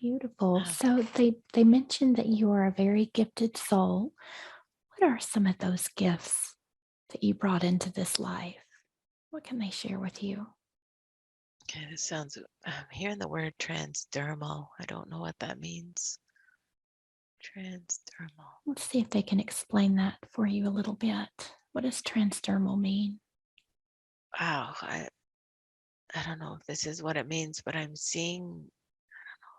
Beautiful. So they mentioned that you are a very gifted soul. What are some of those gifts that you brought into this life? What can they share with you? Okay, this sounds, I'm hearing the word transdermal. I don't know what that means. Transdermal. Let's see if they can explain that for you a little bit. What does transdermal mean? Wow, I don't know if this is what it means, but I'm seeing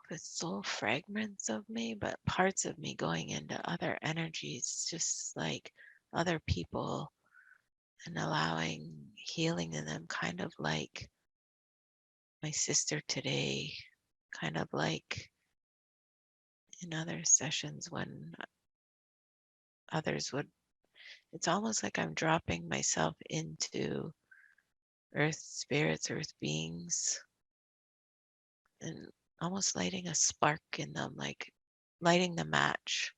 the soul fragments of me, but parts of me going into other energies, just like other people, and allowing healing in them, kind of like my sister today, kind of like in other sessions when others would, it's almost like I'm dropping myself into earth spirits, earth beings, and almost lighting a spark in them, like lighting the match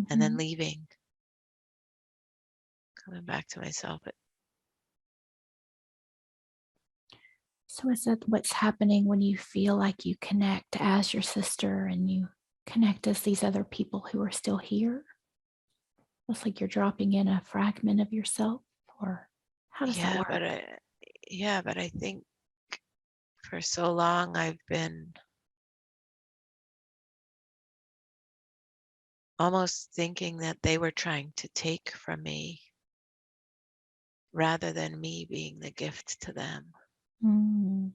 and then Mhm. leaving, coming back to myself. So, is that what's happening when you feel like you connect as your sister and you connect as these other people who are still here? It's like you're dropping in a fragment of yourself, or how does that Yeah, work? but I think for so long I've been almost thinking that they were trying to take from me rather than me being the gift to them. Mm. It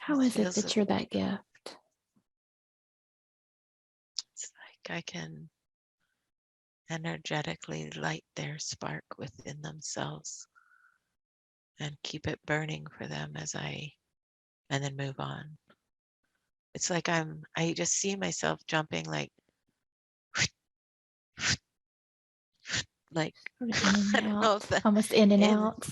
How is it feels that you're that gift? it's like I can energetically light their spark within themselves and keep it burning for them and then move on. It's like I just see myself jumping like Sort of in and I don't know if out, almost in and in out.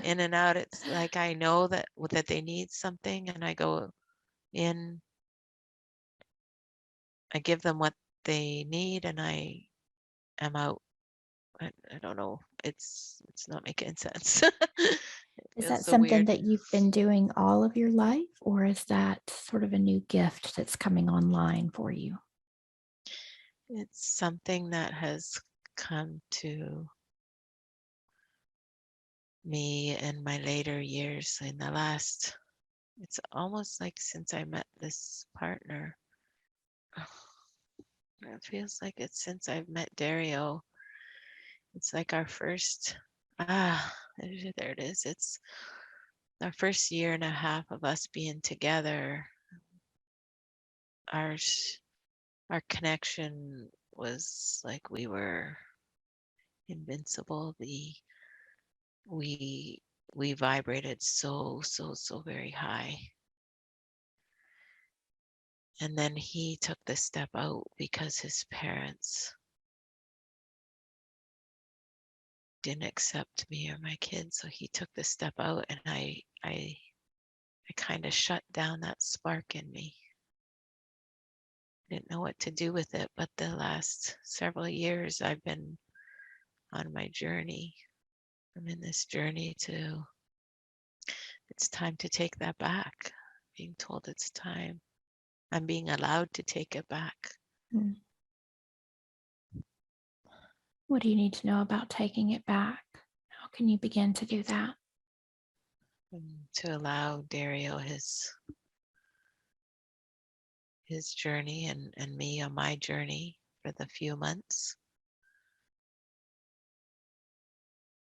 in and out. It's like I know that they need something, and I go in I give them what they need and I am out. I don't know. It's not making sense. It Is feels that so something weird. that you've been doing all of your life, or is that sort of a new gift that's coming online for you? It's something that has come to me in my later years in the last, it's almost like since I met this partner. It feels like it's since I've met Dario. It's like our first, there it is. It's our first year and a half of us being together. Our our connection was like we were invincible. We we vibrated so very high. And then he took the step out because his parents didn't accept me or my kids. So he took the step out and I kind of shut down that spark in me. Didn't know what to do with it, but the last several years I've been on my journey. I'm in this journey to, it's time to take that back. Being told it's time. I'm being allowed to take it back. Mm. What do you need to know about taking it back? How can you begin to do that? To allow Dario his journey and me on my journey for the few months.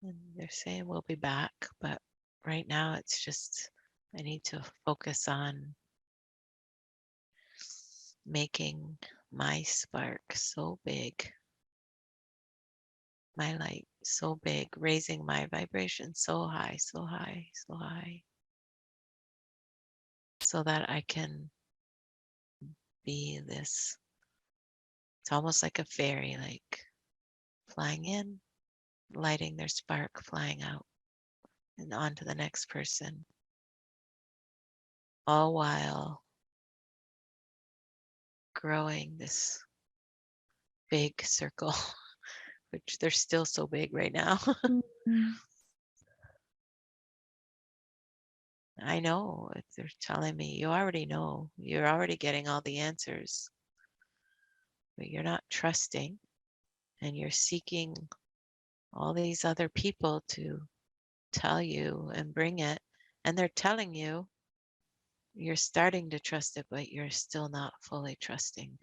And they're saying we'll be back, but right now it's just I need to focus on making my spark so big, my light so big, raising my vibration so high, so high, so high, so that I can be this. It's almost like a fairy, like flying in, lighting their spark, flying out, and on to the next person, all while growing this big circle, which they're still so big right now. Mhm. I know if they're telling me, you already know, you're already getting all the answers, but you're not trusting and you're seeking all these other people to tell you and bring it. And they're telling you, you're starting to trust it, but you're still not fully trusting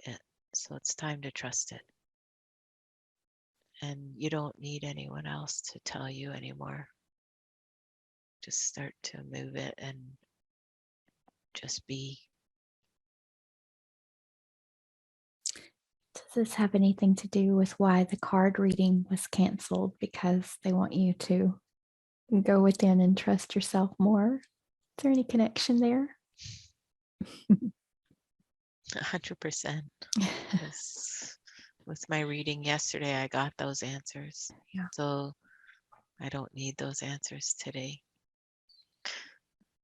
it. So it's time to trust it. And you don't need anyone else to tell you anymore. Just start to move it and just be. Does this have anything to do with why the card reading was canceled? Because they want you to go within and trust yourself more? Is there any connection there? 100%. Because with my reading yesterday, I got those answers. Yeah. So I don't need those answers today.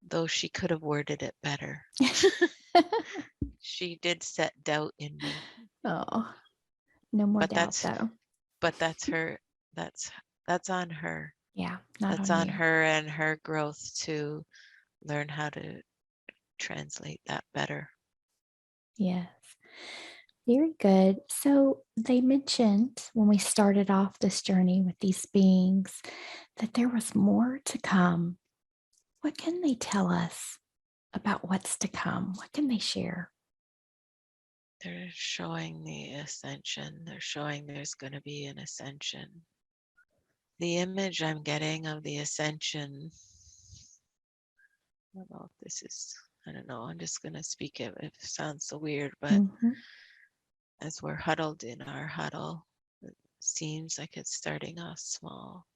Though she could have worded it better. She did set doubt in me. Oh, no more But doubt that's though. but that's her that's on her. Yeah, not That's on on you. her and her growth to learn how to translate that better. Yes. Very good. So they mentioned when we started off this journey with these beings that there was more to come. What can they tell us about what's to come? What can they share? They're showing the ascension. They're showing there's going to be an ascension. The image I'm getting of the ascension, I don't know if this is, I don't know, I'm just going to speak it. It sounds so weird, but Mhm. as we're huddled in our huddle, it seems like it's starting off small.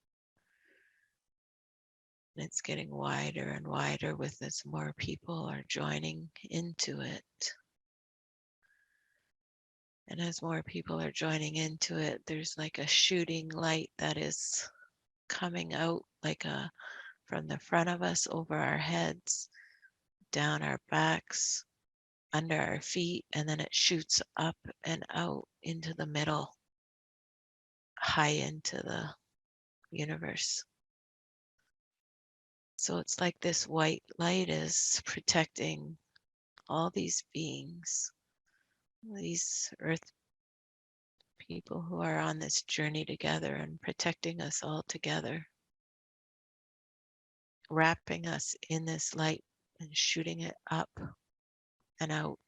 And it's getting wider and wider with as more people are joining into it. And as more people are joining into it, there's like a shooting light that is coming out like a from the front of us over our heads, down our backs, under our feet, and then it shoots up and out into the middle, high into the universe. So it's like this white light is protecting all these beings, these earth people who are on this journey together, and protecting us all together, wrapping us in this light and shooting it up and out,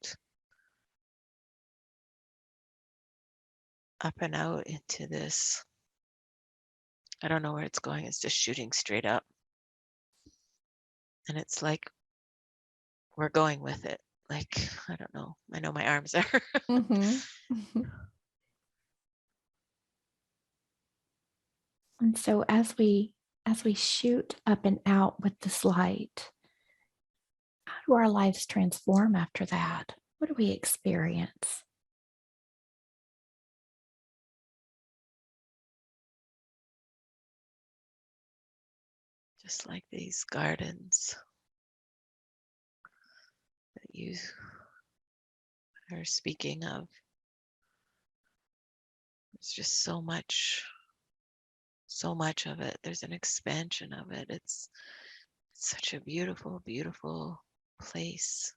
up and out into this. I don't know where it's going. It's just shooting straight up. And it's like we're going with it. Like, I don't know. I know my arms are. Mm-hmm. And so as we shoot up and out with this light, how do our lives transform after that? What do we experience? Just like these gardens that you are speaking of. There's just so much of it. There's an expansion of it. It's such a beautiful, beautiful place.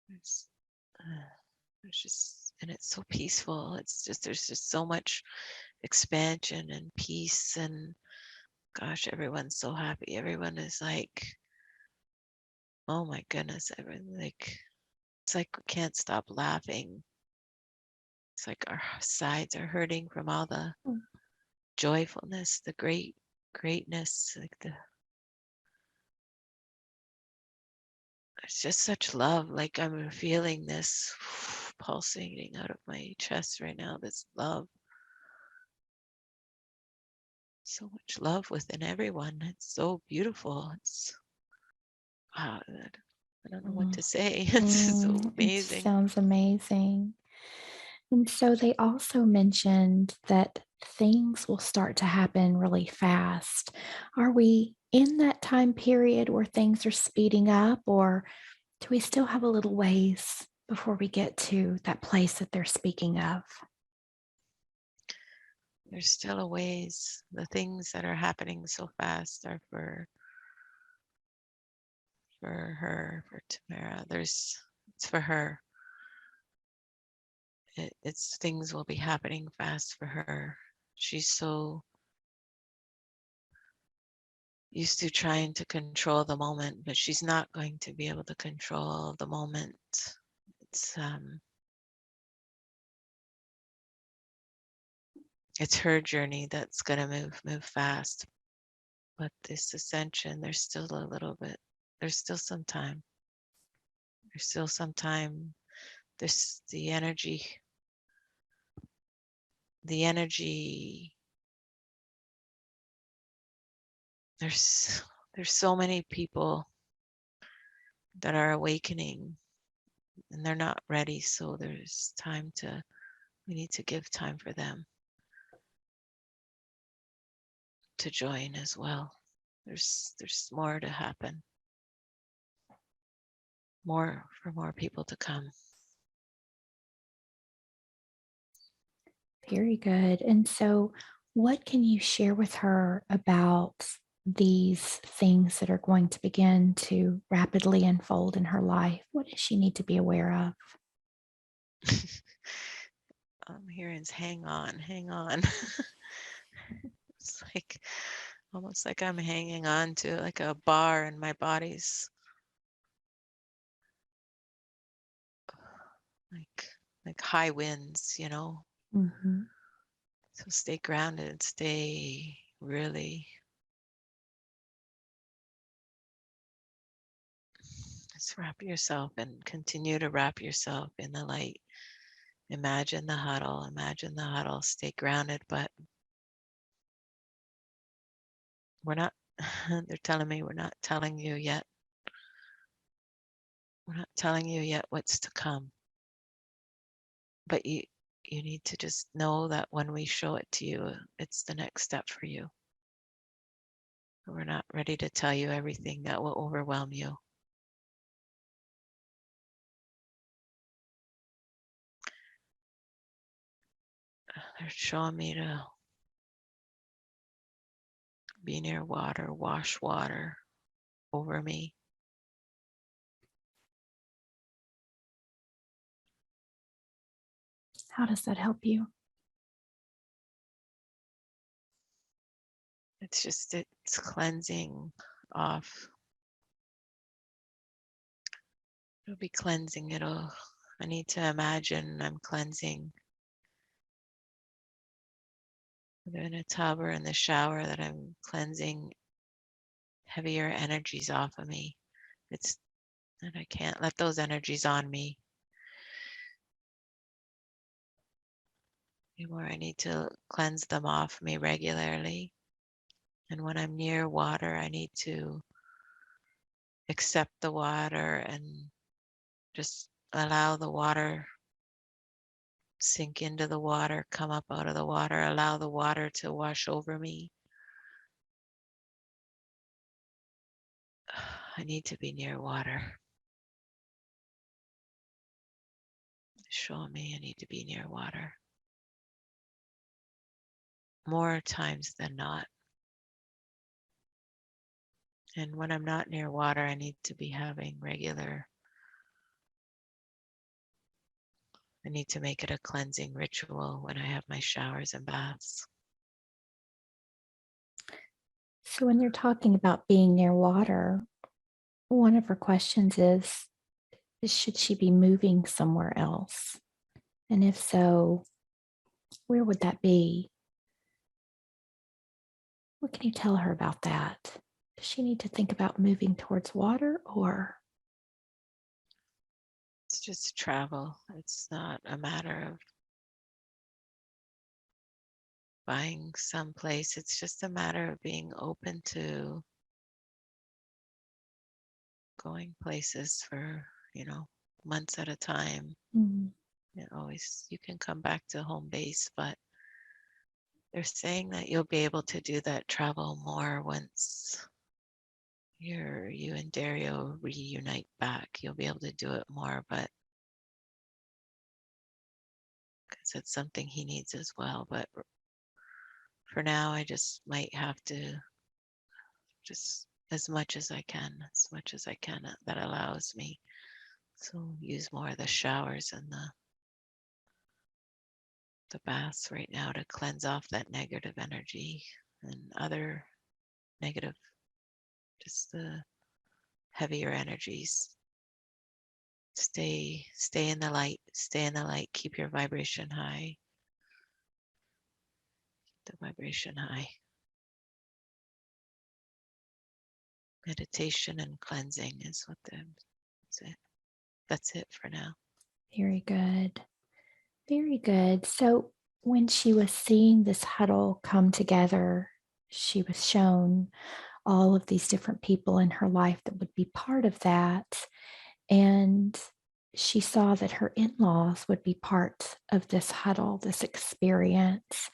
There's, there's just, and it's so peaceful. It's just, there's just so much expansion and peace, and gosh, everyone's so happy. Everyone is like, oh my goodness, everyone, like, it's like we can't stop laughing. It's like our sides are hurting from all the Mm. joyfulness, the greatness, like it's just such love. Like I'm feeling this pulsating out of my chest right now, this love. So much love within everyone. It's so beautiful. It's wow, I don't know what to say. It's just so It amazing. sounds amazing. And so they also mentioned that things will start to happen really fast. Are we in that time period where things are speeding up, or do we still have a little ways before we get to that place that they're speaking of? There's still a ways. The things that are happening so fast are for her, for Tamara. It's for her. It's things will be happening fast for her. She's so used to trying to control the moment, but she's not going to be able to control the moment. It's her journey that's gonna move fast. But this ascension, there's still a little bit. There's still some time. There's still some time. There's the energy. The energy. There's so many people that are awakening and they're not ready. So there's time to. We need to give time for them to join as well. There's more to happen. More for more people to come. Very good. And so, what can you share with her about these things that are going to begin to rapidly unfold in her life? What does she need to be aware of? I'm hearing hang on, hang on. It's like almost like I'm hanging on to like a bar and my body's like high winds, you know. Mm-hmm. So stay grounded, stay really just wrap yourself and continue to wrap yourself in the light. Imagine the huddle, stay grounded, but we're not, they're telling me we're not telling you yet. We're not telling you yet what's to come. But you need to just know that when we show it to you, it's the next step for you. We're not ready to tell you everything that will overwhelm you. They're showing me to be near water, wash water over me. How does that help you? It's cleansing off. It'll be cleansing. I need to imagine I'm cleansing, whether in a tub or in the shower, that I'm cleansing heavier energies off of me. It's that I can't let those energies on me anymore. I need to cleanse them off me regularly. And when I'm near water, I need to accept the water and just allow the water, sink into the water, come up out of the water, allow the water to wash over me. I need to be near water. Show me I need to be near water. More times than not. And when I'm not near water, I need to be having I need to make it a cleansing ritual when I have my showers and baths. So, when you're talking about being near water, one of her questions is should she be moving somewhere else? And if so, where would that be? What can you tell her about that? Does she need to think about moving towards water or? It's just travel. It's not a matter of buying someplace. It's just a matter of being open to going places for, months at a time. Mm. You can come back to home base, but they're saying that you'll be able to do that travel more once you and Dario reunite back. You'll be able to do it more, but because it's something he needs as well. But for now, I just might have to just as much as I can, that allows me. So use more of the showers and the baths right now to cleanse off that negative energy and other negative, just the heavier energies. Stay in the light, keep your vibration high. The vibration high. Meditation and cleansing is that's it for now. Very good. Very good. So, when she was seeing this huddle come together, she was shown all of these different people in her life that would be part of that. And she saw that her in laws would be part of this huddle, this experience.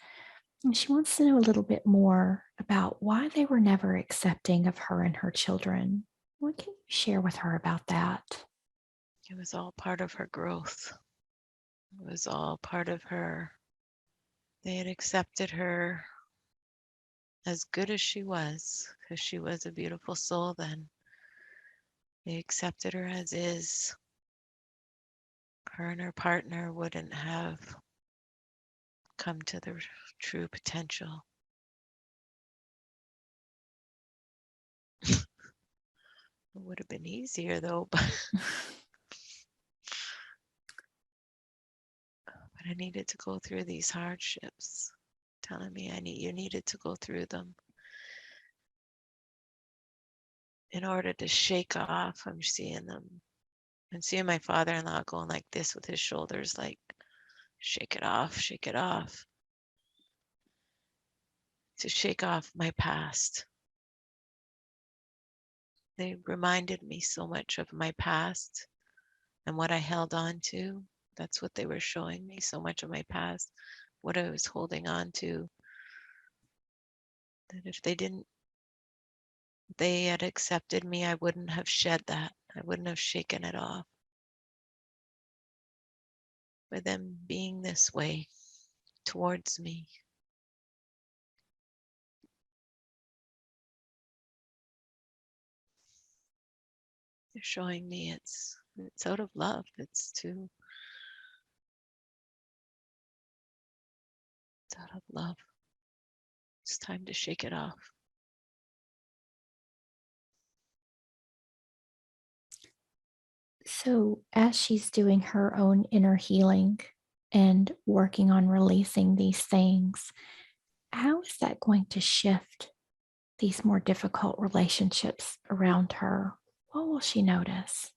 And she wants to know a little bit more about why they were never accepting of her and her children. What can you share with her about that? It was all part of her growth. It was all part of her. They had accepted her as good as she was, because she was a beautiful soul then. They accepted her as is. Her and her partner wouldn't have come to their true potential. It would have been easier though, but I needed to go through these hardships. Telling me you needed to go through them in order to shake off. I'm seeing my father-in-law going like this with his shoulders, like, shake it off, to shake off my past. They reminded me so much of my past and what I held on to. That's what they were showing me. So much of my past, what I was holding on to, that if they had accepted me, I wouldn't have shed that. I wouldn't have shaken it off. For them being this way towards me, they're showing me it's out of love. It's out of love. It's time to shake it off. So, as she's doing her own inner healing and working on releasing these things, how is that going to shift these more difficult relationships around her? What will she notice?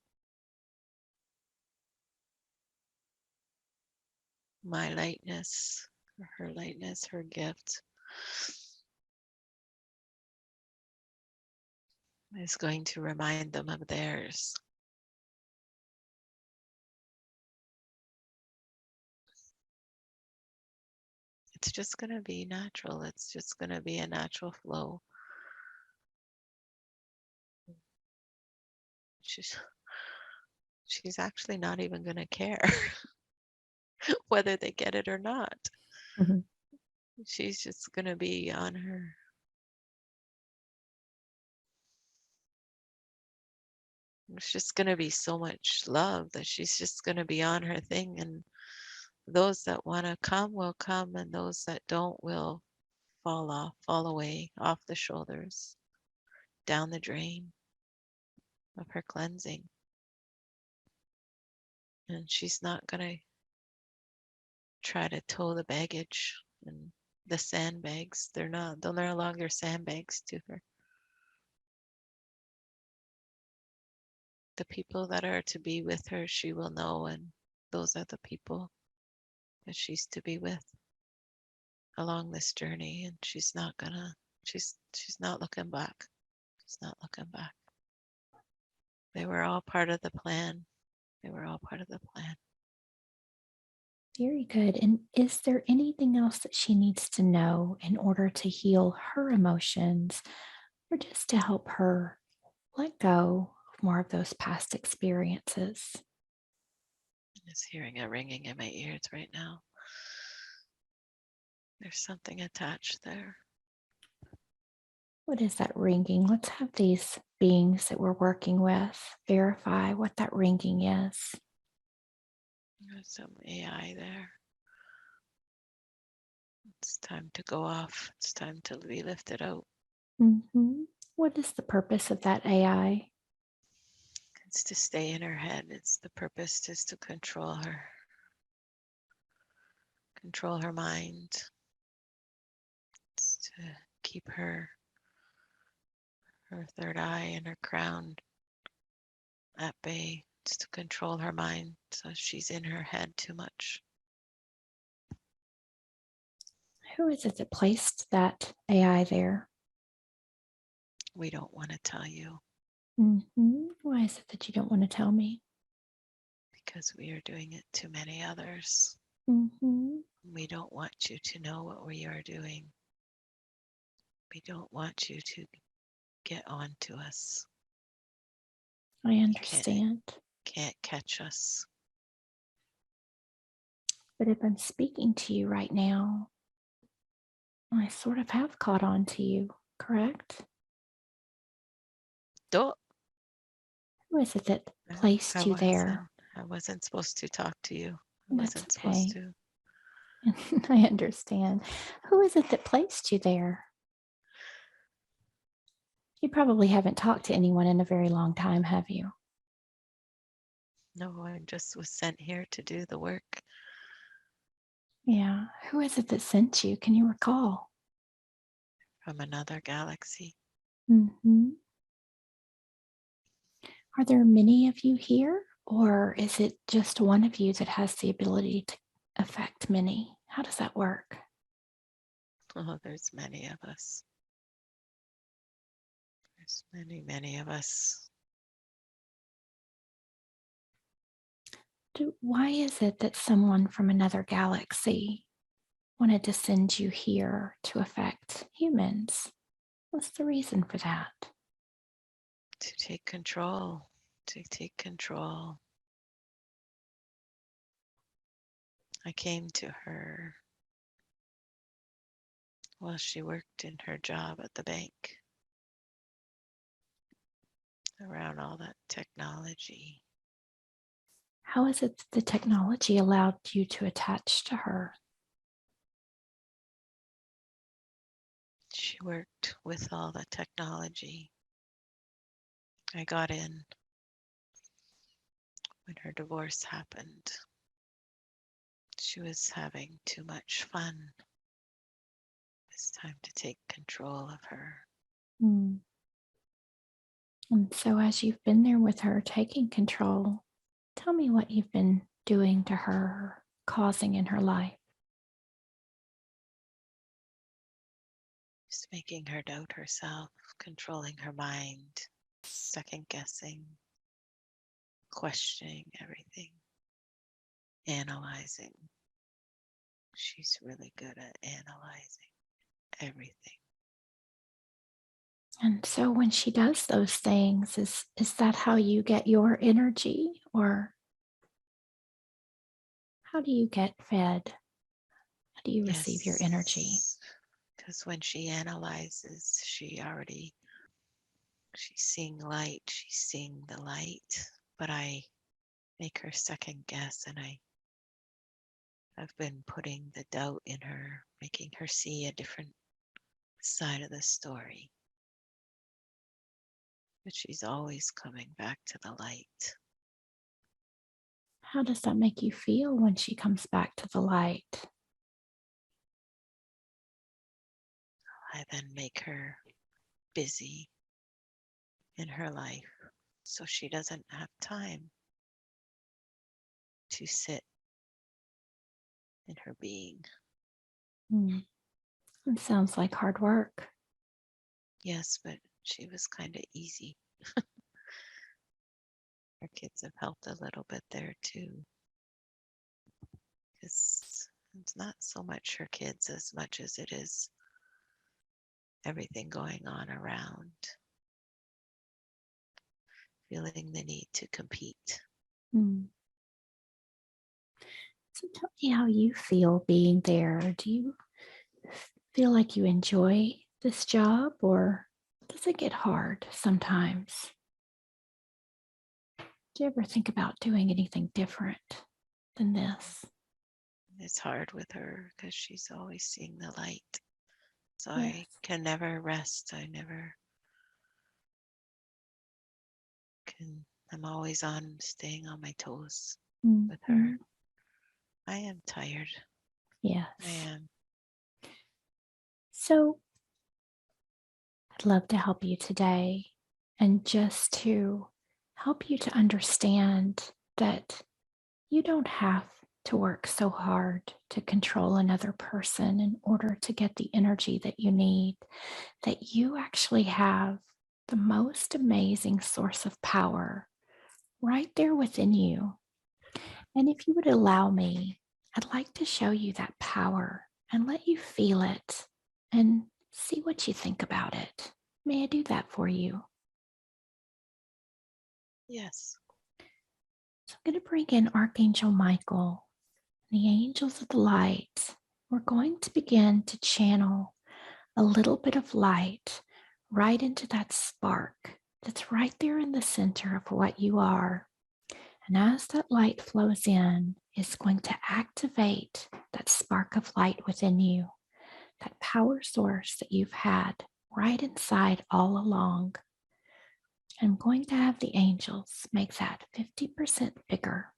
My lightness, her lightness, her gift is going to remind them of theirs. It's just going to be natural. It's just going to be a natural flow. She's actually not even going to care whether they get it or not. Mhm. She's just going to be on her. It's just going to be so much love that she's just going to be on her thing. And those that want to come will come, and those that don't will fall away off the shoulders, down the drain of her cleansing. And she's not going to try to tow the baggage and the sandbags. They're no longer sandbags to her. The people that are to be with her, she will know, and those are the people that she's to be with along this journey. And she's not looking back. She's not looking back. They were all part of the plan. They were all part of the plan. Very good. And is there anything else that she needs to know in order to heal her emotions or just to help her let go of more of those past experiences? I'm just hearing a ringing in my ears right now. There's something attached there. What is that ringing? Let's have these beings that we're working with verify what that ringing is. There's some AI there. It's time to go off. It's time to be lifted out. What is the purpose of that AI? It's to stay in her head. It's the purpose is to control her mind. It's to keep her third eye and her crown at bay. It's to control her mind so she's in her head too much. Who is it that placed that AI there? We don't want to tell you Why is it that you don't want to tell me? because we are doing it to many others. Mm-hmm. We don't want you to know what we are doing. We don't want you to get on to us. I understand. Can't catch us. But if I'm speaking to you right now, I sort of have caught on to you, correct? Don't. Who is it that I placed you there? wasn't supposed to talk to you. I That's wasn't supposed okay. to. I understand. Who is it that placed you there? You probably haven't talked to anyone in a very long time, have you? No, I just was sent here to do the work. Yeah. Who is it that sent you? Can you recall? From another galaxy. Mm-hmm. Are there many of you here, or is it just one of you that has the ability to affect many? How does that work? Oh, there's many of us. There's many, many of us. Why is it that someone from another galaxy wanted to send you here to affect humans? What's the reason for that? To take control, to take control. I came to her while she worked in her job at the bank around all that technology. How is it that the technology allowed you to attach to her? She worked with all the technology. I got in when her divorce happened. She was having too much fun. It's time to take control of her. Hmm. And so, as you've been there with her, taking control, tell me what you've been doing to her, causing in her life. Just making her doubt herself, controlling her mind, second guessing, questioning everything, analyzing. She's really good at analyzing everything. And so, when she does those things, is that how you get your energy, or how do you get fed? How do you receive your energy? Yes, because when she analyzes, she's seeing light, she's seeing the light, but I make her second guess, and I've been putting the doubt in her, making her see a different side of the story. But she's always coming back to the light. How does that make you feel when she comes back to the light? I then make her busy in her life so she doesn't have time to sit in her being. Hmm. It sounds like hard work. Yes, but she was kind of easy. Her kids have helped a little bit there too. Because it's not so much her kids as much as it is everything going on around, feeling the need to compete. Hmm. So tell me how you feel being there. Do you feel like you enjoy this job, or does it get hard sometimes? Do you ever think about doing anything different than this? It's hard with her because she's always seeing the light. So Yes. I can never rest. I never can. I'm always on staying on my toes with her. Mhm. I am tired. I Yes. am. So I'd love to help you today, and just to help you to understand that you don't have to work so hard to control another person in order to get the energy that you need, that you actually have the most amazing source of power right there within you. And if you would allow me, I'd like to show you that power and let you feel it and see what you think about it. May I do that for you? Yes. So I'm going to bring in Archangel Michael, the angels of the light. We're going to begin to channel a little bit of light right into that spark that's right there in the center of what you are. And as that light flows in, it's going to activate that spark of light within you, that power source that you've had right inside all along. I'm going to have the angels make that 50% bigger,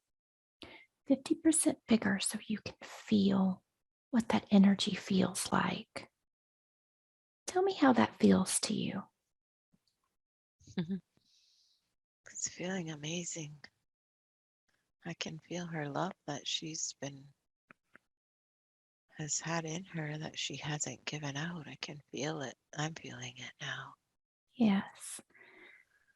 50% bigger, so you can feel what that energy feels like. Tell me how that feels to you. It's feeling amazing. I can feel her love that has had in her that she hasn't given out. I can feel it. I'm feeling it now. Yes.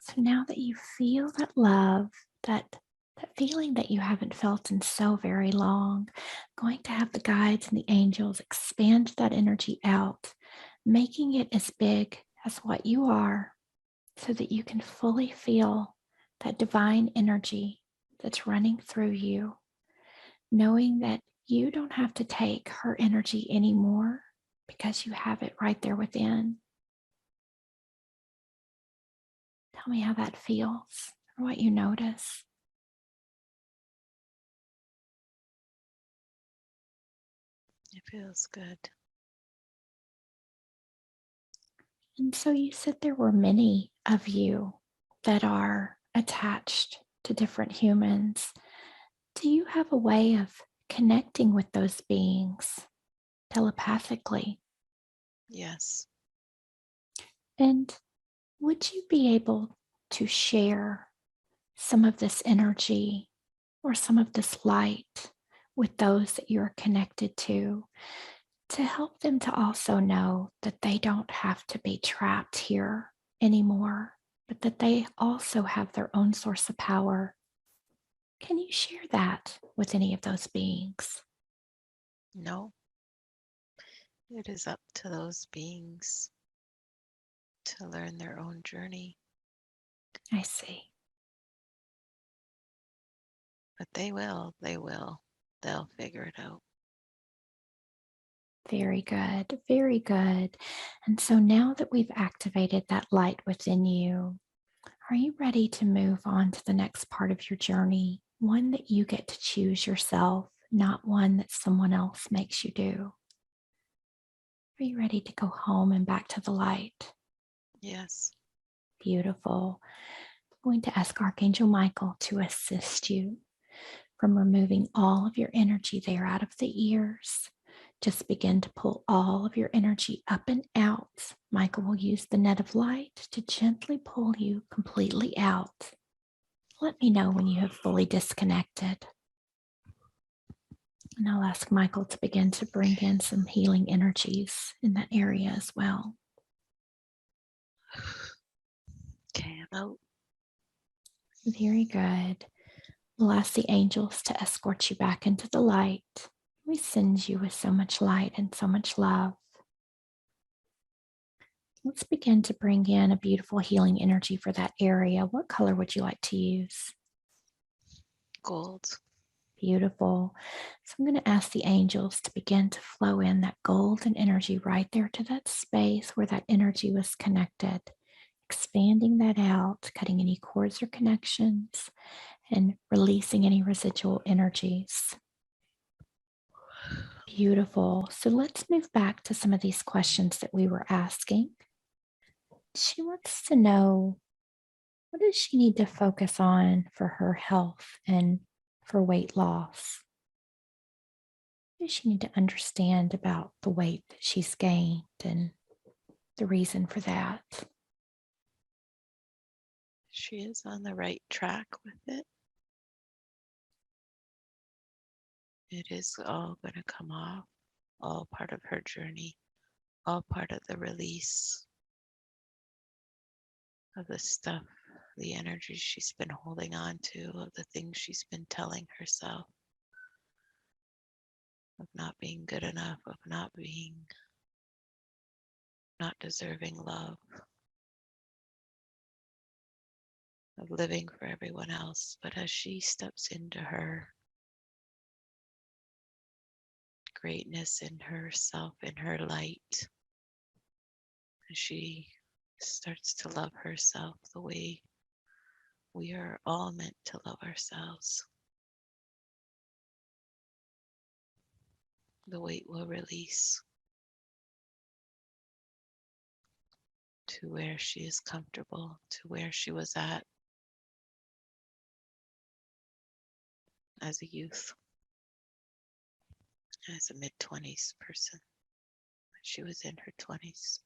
So now that you feel that love, that that feeling that you haven't felt in so very long. Going to have the guides and the angels expand that energy out, making it as big as what you are so that you can fully feel that divine energy that's running through you, knowing that you don't have to take her energy anymore because you have it right there within. Tell me how that feels or what you notice. It feels good. And so you said there were many of you that are attached to different humans. Do you have a way of connecting with those beings telepathically? Yes. And would you be able to share some of this energy or some of this light with those that you're connected to help them to also know that they don't have to be trapped here anymore, but that they also have their own source of power? Can you share that with any of those beings? No, it is up to those beings to learn their own journey, I see. but they'll figure it out. Very good. Very good. And so now that we've activated that light within you, are you ready to move on to the next part of your journey? One that you get to choose yourself, not one that someone else makes you do. Are you ready to go home and back to the light? Yes. Beautiful. I'm going to ask Archangel Michael to assist you from removing all of your energy there out of the ears. Just begin to pull all of your energy up and out. Michael will use the net of light to gently pull you completely out. Let me know when you have fully disconnected. And I'll ask Michael to begin to bring in some healing energies in that area as well. Okay, I'm out. Very good. We'll ask the angels to escort you back into the light. We send you with so much light and so much love. Let's begin to bring in a beautiful healing energy for that area. What color would you like to use? Gold. Beautiful. So I'm going to ask the angels to begin to flow in that golden energy right there to that space where that energy was connected, expanding that out, cutting any cords or connections, and releasing any residual energies. Beautiful. So let's move back to some of these questions that we were asking. She wants to know, what does she need to focus on for her health and for weight loss? What does she need to understand about the weight that she's gained and the reason for that? She is on the right track with it. It is all going to come off, all part of her journey, all part of the release of the stuff, the energy she's been holding on to, of the things she's been telling herself, of not being good enough, of not deserving love, of living for everyone else. But as she steps into her greatness in herself, in her light, and she starts to love herself the way we are all meant to love ourselves, the weight will release to where she is comfortable, to where she was at as a youth, as a mid-20s person. She was in her 20s.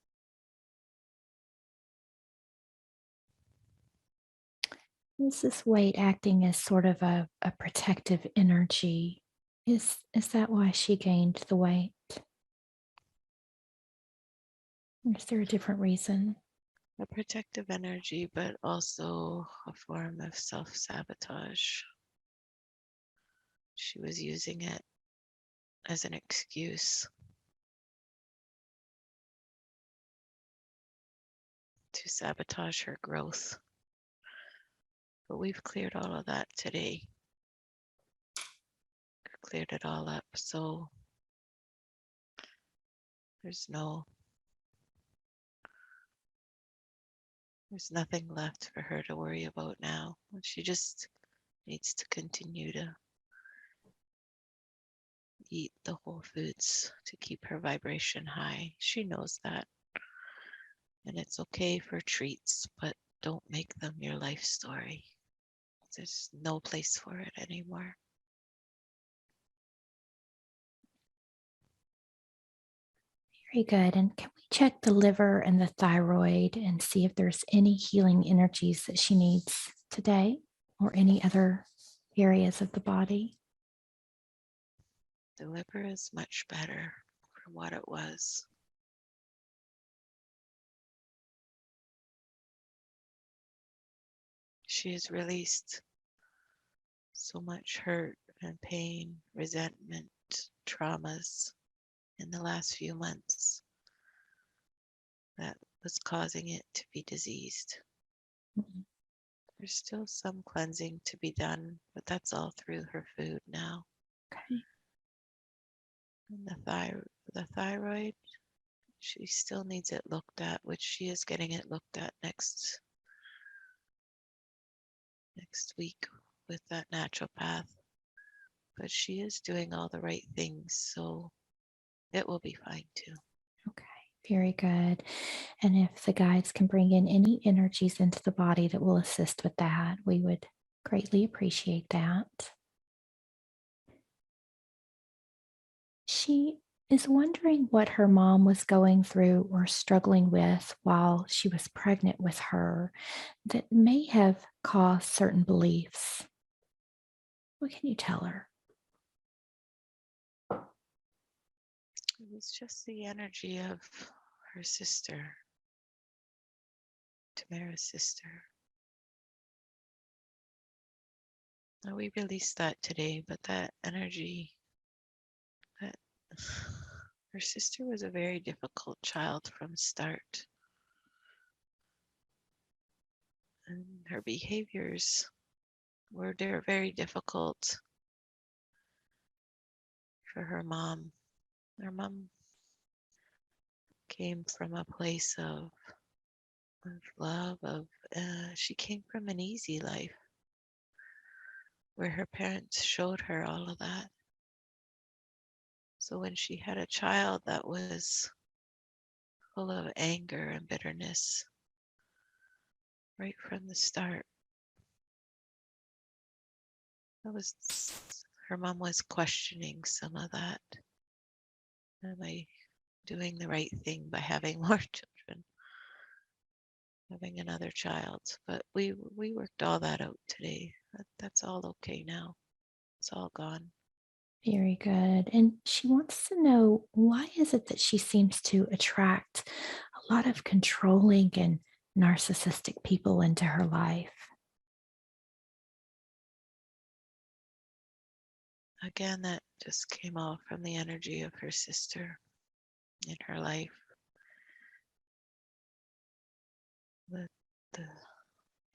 Is this weight acting as sort of a protective energy? Is that why she gained the weight? Or is there a different reason? A protective energy, but also a form of self-sabotage. She was using it as an excuse to sabotage her growth. But we've cleared all of that today. Cleared it all up. So there's nothing left for her to worry about now. She just needs to continue to eat the whole foods to keep her vibration high. She knows that. And it's okay for treats, but don't make them your life story. There's no place for it anymore. Very good. And can we check the liver and the thyroid and see if there's any healing energies that she needs today or any other areas of the body? The liver is much better from what it was. She has released so much hurt and pain, resentment, traumas in the last few months that was causing it to be diseased. Mhm. There's still some cleansing to be done, but that's all through her food now. Okay. And the thyroid, she still needs it looked at, which she is getting it looked at next week with that naturopath. But she is doing all the right things, so it will be fine too. Okay. Very good. And if the guides can bring in any energies into the body that will assist with that, we would greatly appreciate that. She is wondering what her mom was going through or struggling with while she was pregnant with her that may have caused certain beliefs. What can you tell her? It was just the energy of her sister, Tamara's sister. Now, we released that today, but that energy, that her sister was a very difficult child from start. And her behaviors were very difficult for her mom. Her mom came from a place of love, she came from an easy life where her parents showed her all of that. So when she had a child that was full of anger and bitterness right from the start, that was her mom was questioning some of that. Am I doing the right thing by having more children, having another child? But we worked all that out today. That's all okay now. It's all gone. Very good. And she wants to know, why is it that she seems to attract a lot of controlling and narcissistic people into her life? Again, that just came off from the energy of her sister in her life. The, the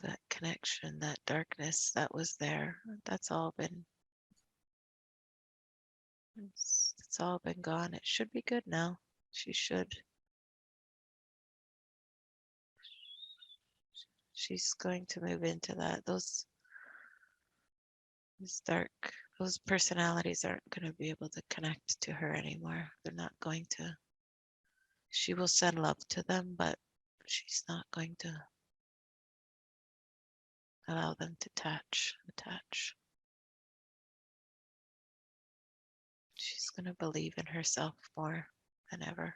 that connection, that darkness that was there, that's all been it's all been gone. It should be good now. She's going to move into that. Those dark, those personalities aren't going to be able to connect to her anymore. They're not going to. She will send love to them, but she's not going to allow them to attach. She's going to believe in herself more than ever,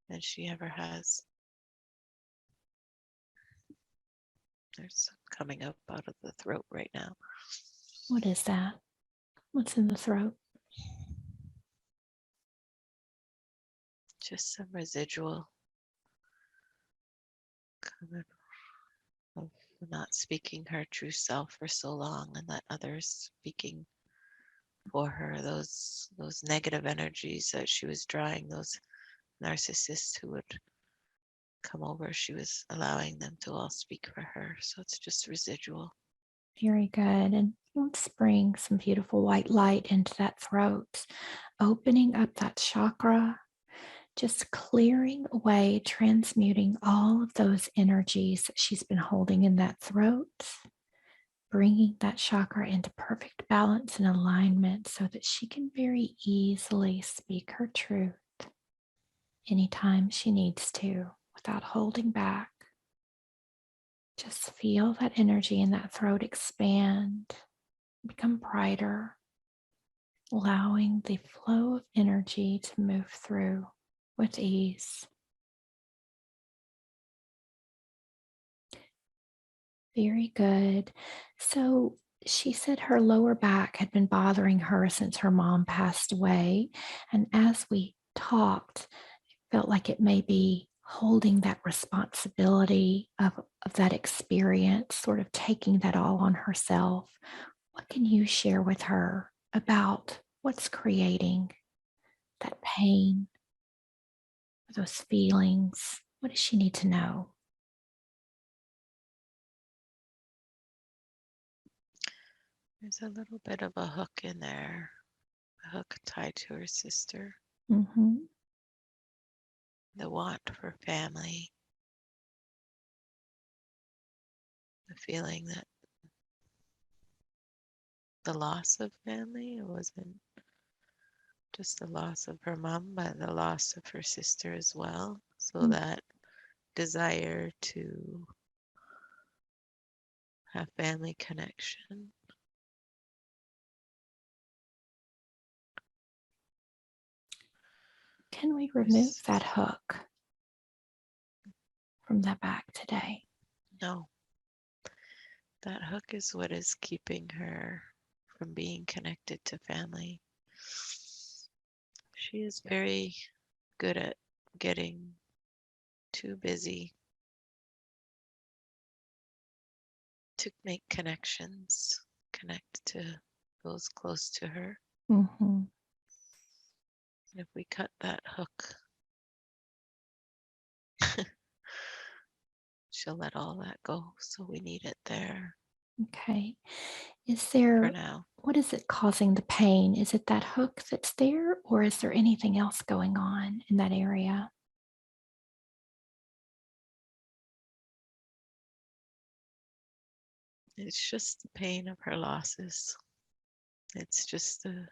than she ever has. There's some coming up out of the throat right now. What is that? What's in the throat? Just some residual coming of not speaking her true self for so long, and that others speaking for her, those negative energies that she was drawing, those narcissists who would come over, she was allowing them to all speak for her. So it's just residual. Very good. And let's bring some beautiful white light into that throat, opening up that chakra, just clearing away, transmuting all of those energies that she's been holding in that throat, bringing that chakra into perfect balance and alignment so that she can very easily speak her truth anytime she needs to without holding back. Just feel that energy in that throat expand, become brighter, allowing the flow of energy to move through with ease. Very good. So she said her lower back had been bothering her since her mom passed away. And as we talked, it felt like it may be holding that responsibility of that experience, sort of taking that all on herself. What can you share with her about what's creating that pain, those feelings? What does she need to know? There's a little bit of a hook in there, a hook tied to her sister, Mm-hmm. the want for family, the feeling that the loss of family, it wasn't just the loss of her mom, but the loss of her sister as well. So that desire to have family connection. Can we remove that hook from that back today? No, that hook is what is keeping her from being connected to family. She is very good at getting too busy to make connections, connect to those close to her. Mm-hmm. If we cut that hook, she'll let all that go. So we need it there Okay. Is for there, now. what is it causing the pain? Is it that hook that's there, or is there anything else going on in that area? It's just the pain of her losses. It's just the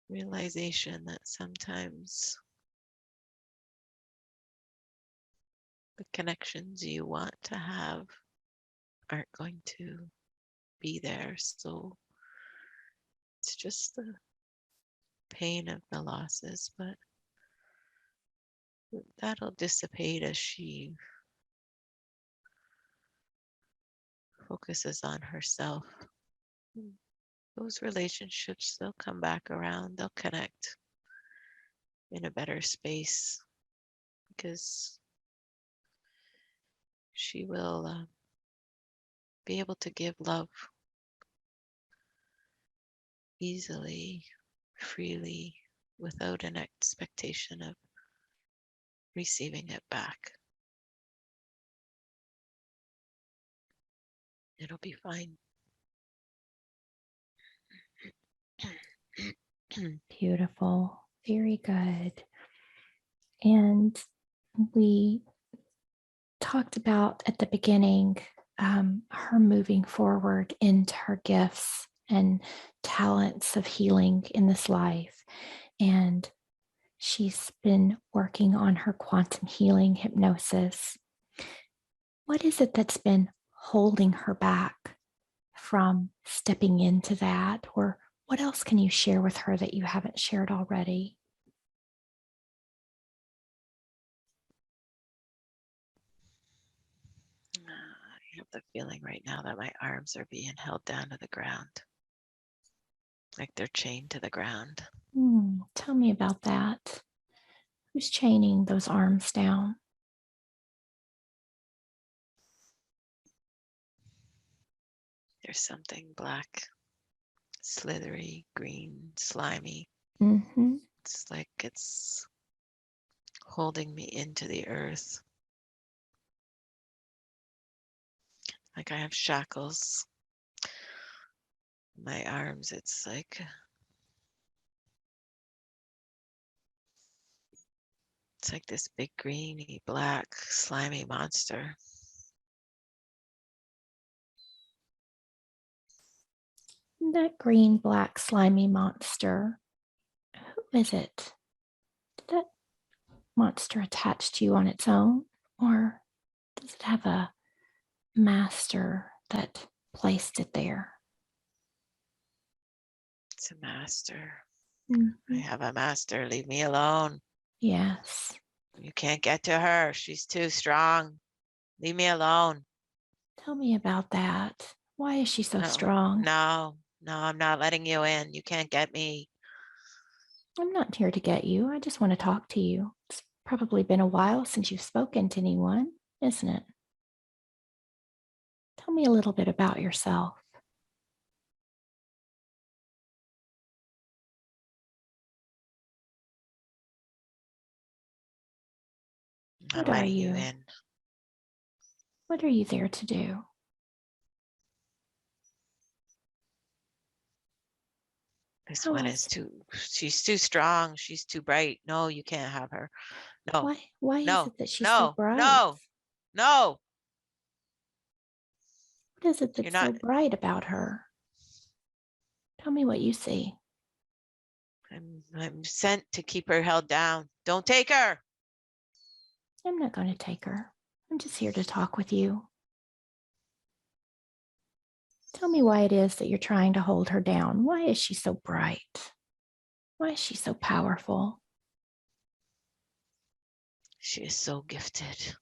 realization that sometimes the connections you want to have aren't going to be there. So it's just the pain of the losses, but that'll dissipate as she focuses on herself. Those relationships, they'll come back around, they'll connect in a better space because she will be able to give love easily, freely, without an expectation of receiving it back. It'll be fine. Beautiful. Very good. And we talked about at the beginning her moving forward into her gifts and talents of healing in this life. And she's been working on her quantum healing hypnosis. What is it that's been holding her back from stepping into that? Or what else can you share with her that you haven't shared already? I have the feeling right now that my arms are being held down to the ground, like they're chained to the ground. Tell me about that. Who's chaining those arms down? There's something black slithery, green, slimy. Mm-hmm. It's like it's holding me into the earth. Like I have shackles. My arms, it's like this big greeny, black, slimy monster. That green, black, slimy monster, who is it? Did that monster attach to you on its own? Or does it have a master that placed it there? It's a master. I Mm-hmm. have a master. Leave me alone. Yes. You can't get to her. She's too strong. Leave me alone. Tell me about that. Why is she so No, strong? no, no, I'm not letting you in. You can't get me. I'm not here to get you. I just want to talk to you. It's probably been a while since you've spoken to anyone, isn't it? Tell me a little bit about yourself. I'm not What are letting you you? in. What are you there to do? This How one is else? she's too strong. She's too bright. No, you can't have her. No, Why is no, it that she's so no, bright? no, no. What is it You're that's not, so bright about her? Tell me what you see. I'm sent to keep her held down. Don't take her. I'm not going to take her. I'm just here to talk with you. Tell me why it is that you're trying to hold her down. Why is she so bright? Why is she so powerful? She is so gifted.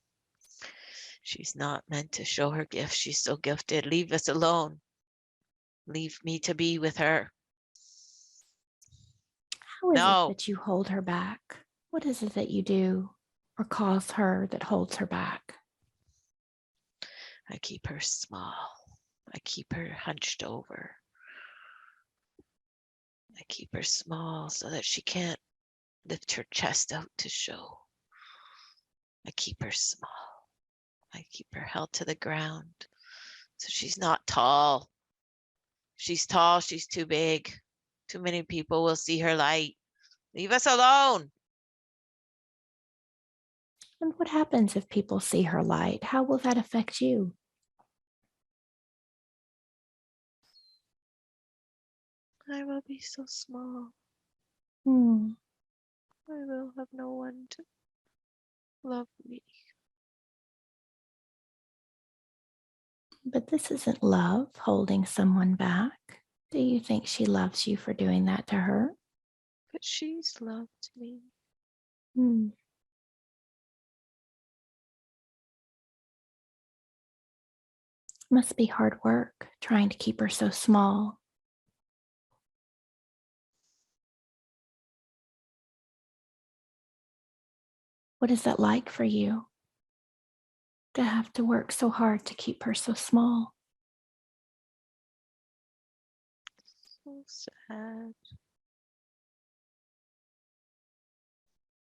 She's not meant to show her gift. She's so gifted. Leave us alone. Leave me to be with her. How is it No, that you hold her back? What is it that you do or cause her that holds her back? I keep her small. I keep her hunched over. I keep her small so that she can't lift her chest out to show. I keep her small. I keep her held to the ground so she's not tall. She's tall, she's too big. Too many people will see her light. Leave us alone. And what happens if people see her light? How will that affect you? I will be so small. Hmm. I will have no one to love me. But this isn't love, holding someone back. Do you think she loves you for doing that to her? But she's loved me. Hmm. Must be hard work trying to keep her so small. What is that like for you to have to work so hard to keep her so small? So sad.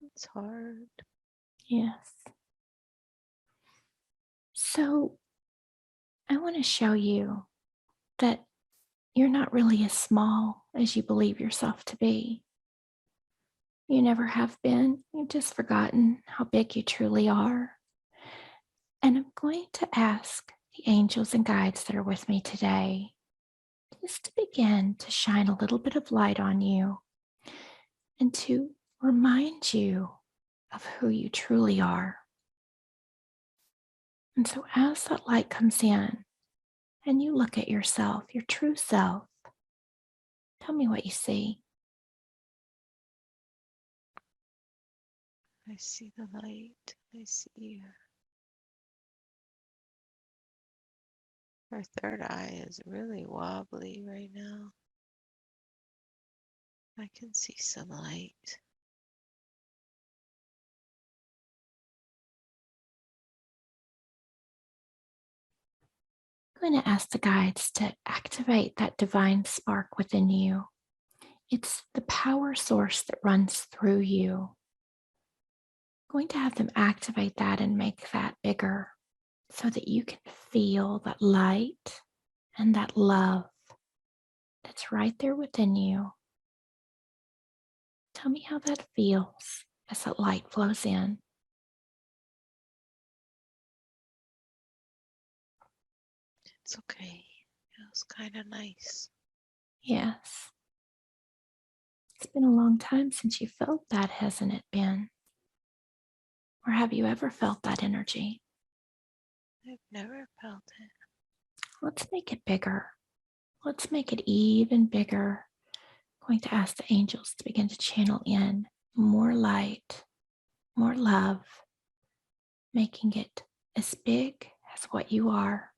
It's hard. Yes. So I want to show you that you're not really as small as you believe yourself to be. You never have been. You've just forgotten how big you truly are. And I'm going to ask the angels and guides that are with me today just to begin to shine a little bit of light on you and to remind you of who you truly are. And so, as that light comes in and you look at yourself, your true self, tell me what you see. I see the light. I see her third eye is really wobbly right now. I can see some light. going to ask the guides to activate that divine spark within you. It's the power source that runs through you. I'm going to have them activate that and make that bigger so that you can feel that light and that love that's right there within you. Tell me how that feels as that light flows in. It's okay. Feels kind of nice. Yes. It's been a long time since you felt that, hasn't it been? Or have you ever felt that energy? I've never felt it. Let's make it bigger. Let's make it even bigger. I'm going to ask the angels to begin to channel in more light, more love, making it as big as what you are.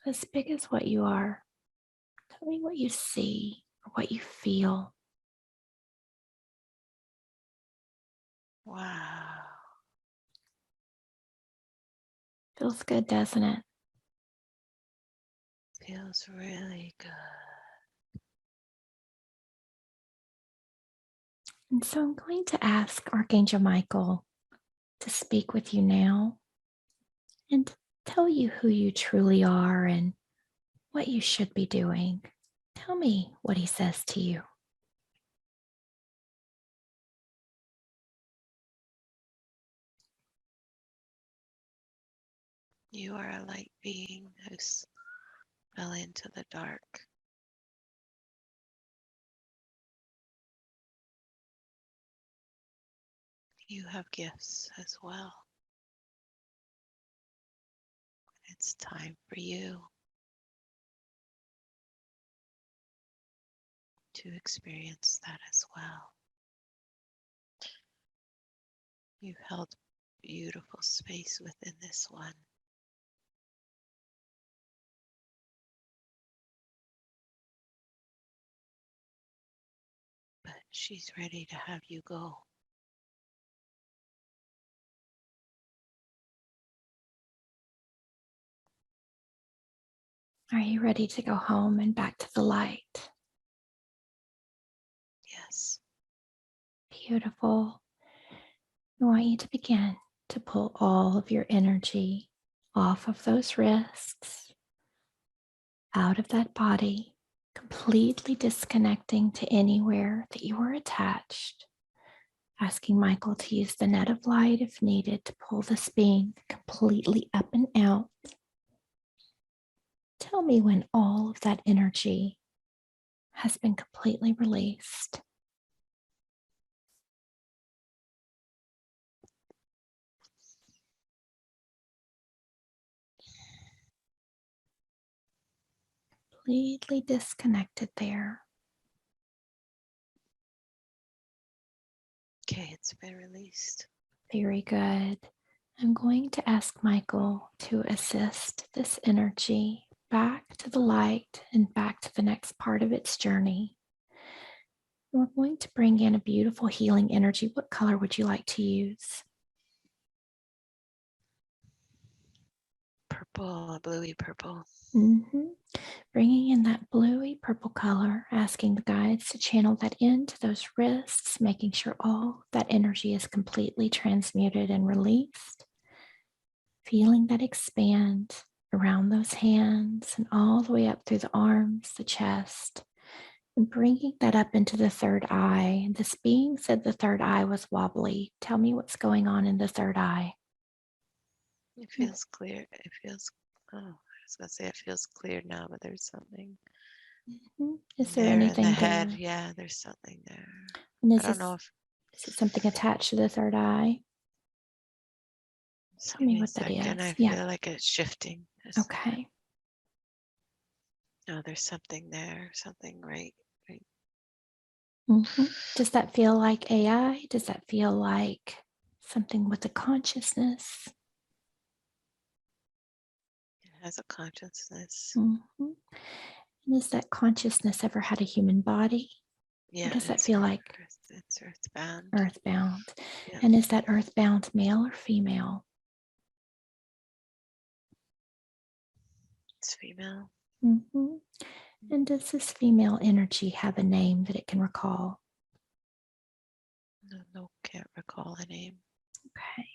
As big as what you are. Tell me what you see or what you feel. Wow. Feels good, doesn't it? Feels really good. And so I'm going to ask Archangel Michael to speak with you now and tell you who you truly are and what you should be doing. Tell me what he says to you. You are a light being who fell into the dark. You have gifts as well. It's time for you to experience that as well. You've held beautiful space within this one. But she's ready to have you go. Are you ready to go home and back to the light? Yes. Beautiful. I want you to begin to pull all of your energy off of those wrists, out of that body, completely disconnecting to anywhere that you were attached. Asking Michael to use the net of light if needed to pull this being completely up and out. Tell me when all of that energy has been completely released. Completely disconnected there. Okay, it's been released. Very good. I'm going to ask Michael to assist this energy back to the light and back to the next part of its journey. We're going to bring in a beautiful healing energy. What color would you like to use? Purple, a bluey purple. Bringing in that bluey purple color, asking the guides to channel that into those wrists, making sure all that energy is completely transmuted and released. Feeling that expand around those hands and all the way up through the arms, the chest, and bringing that up into the third eye. This being said the third eye was wobbly. Tell me what's going on in the third eye. It feels clear. It feels, oh, I was going to say it feels clear now, but there's something Is there there in the anything head. there? Yeah, there's something there. And I don't know if. is it something attached to the third eye? Just Tell give me me a what that second. is. I Yeah. feel like it's shifting. Okay. No, there's something there. Something right. Does that feel like AI? Does that feel like something with a consciousness? It has a consciousness. And has that consciousness ever had a human body? Yeah, Or does that it's feel like it's earthbound. earthbound? Yeah. And is that earthbound male or female? It's female. Hmm. And does this female energy have a name that it can recall? No, no, can't recall a name. Okay.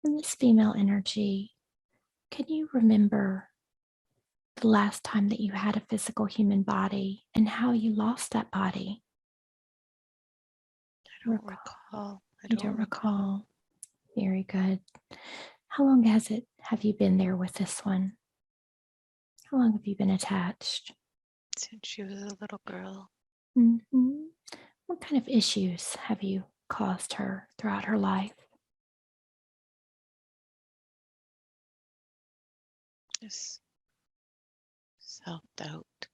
And this female energy, can you remember the last time that you had a physical human body and how you lost that body? I don't recall. I You don't don't recall. recall. Very good. How long have you been there with this one? How long have you been attached? Since she was a little girl. Hmm. What kind of issues have you caused her throughout her life? Just self-doubt.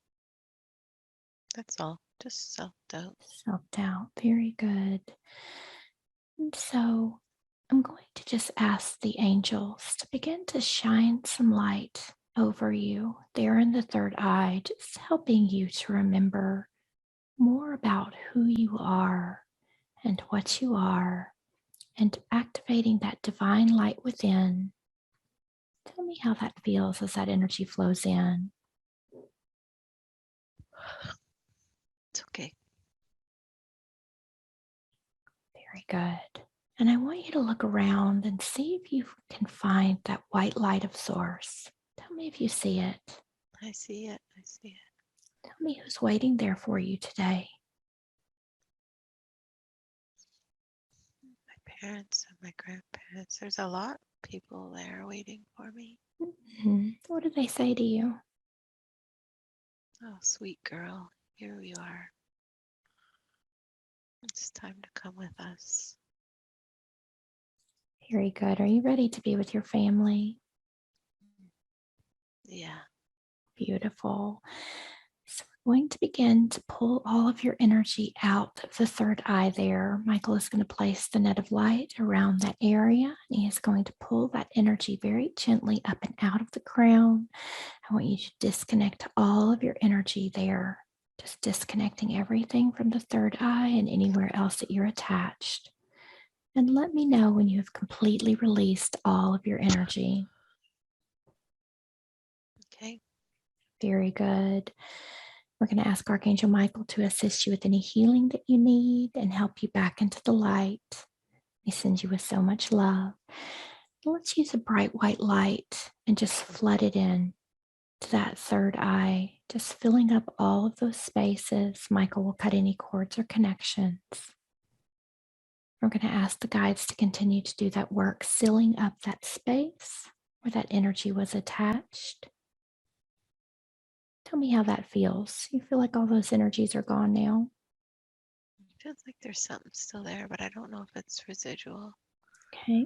That's all. Just self-doubt. Self-doubt. Very good. And so I'm going to just ask the angels to begin to shine some light over you there in the third eye, just helping you to remember more about who you are and what you are, and activating that divine light within. Tell me how that feels as that energy flows in. It's okay. Very good. And I want you to look around and see if you can find that white light of source. Tell me if you see it. I see it. I see it. Tell me who's waiting there for you today. My parents and my grandparents. There's a lot of people there waiting for me. What do they say to you? Oh, sweet girl. Here we are. It's time to come with us. Very good. Are you ready to be with your family? Yeah. Beautiful. So we're going to begin to pull all of your energy out of the third eye there. Michael is going to place the net of light around that area. He is going to pull that energy very gently up and out of the crown. I want you to disconnect all of your energy there, just disconnecting everything from the third eye and anywhere else that you're attached. And let me know when you have completely released all of your energy. Okay. Very good. We're going to ask Archangel Michael to assist you with any healing that you need and help you back into the light. He sends you with so much love. Let's use a bright white light and just flood it in to that third eye, just filling up all of those spaces. Michael will cut any cords or connections. We're going to ask the guides to continue to do that work, sealing up that space where that energy was attached. Tell me how that feels. You feel like all those energies are gone now? It feels like there's something still there, but I don't know if it's residual. Okay.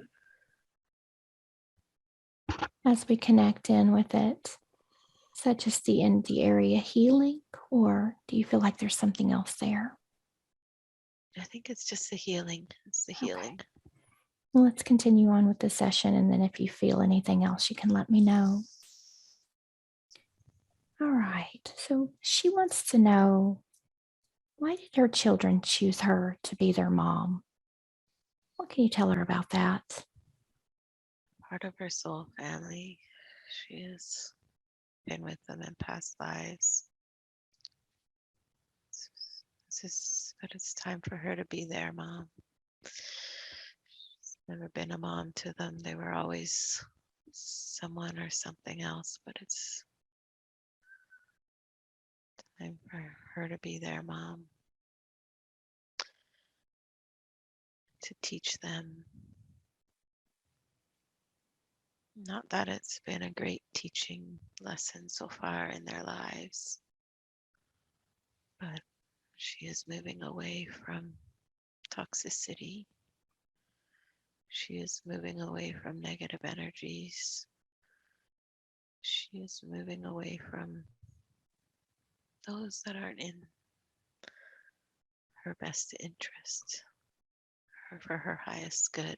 As we connect in with it, is that just the area healing, or do you feel like there's something else there? I think it's just the healing. It's the Okay. healing. Well, let's continue on with the session, and then if you feel anything else, you can let me know. All right. So she wants to know, why did her children choose her to be their mom? What can you tell her about that? Part of her soul family. She has been with them in past lives. But it's time for her to be their mom. She's never been a mom to them. They were always someone or something else, but it's time for her to be their mom, to teach them. Not that it's been a great teaching lesson so far in their lives, but she is moving away from toxicity. She is moving away from negative energies. She is moving away from those that aren't in her best interest or for her highest good.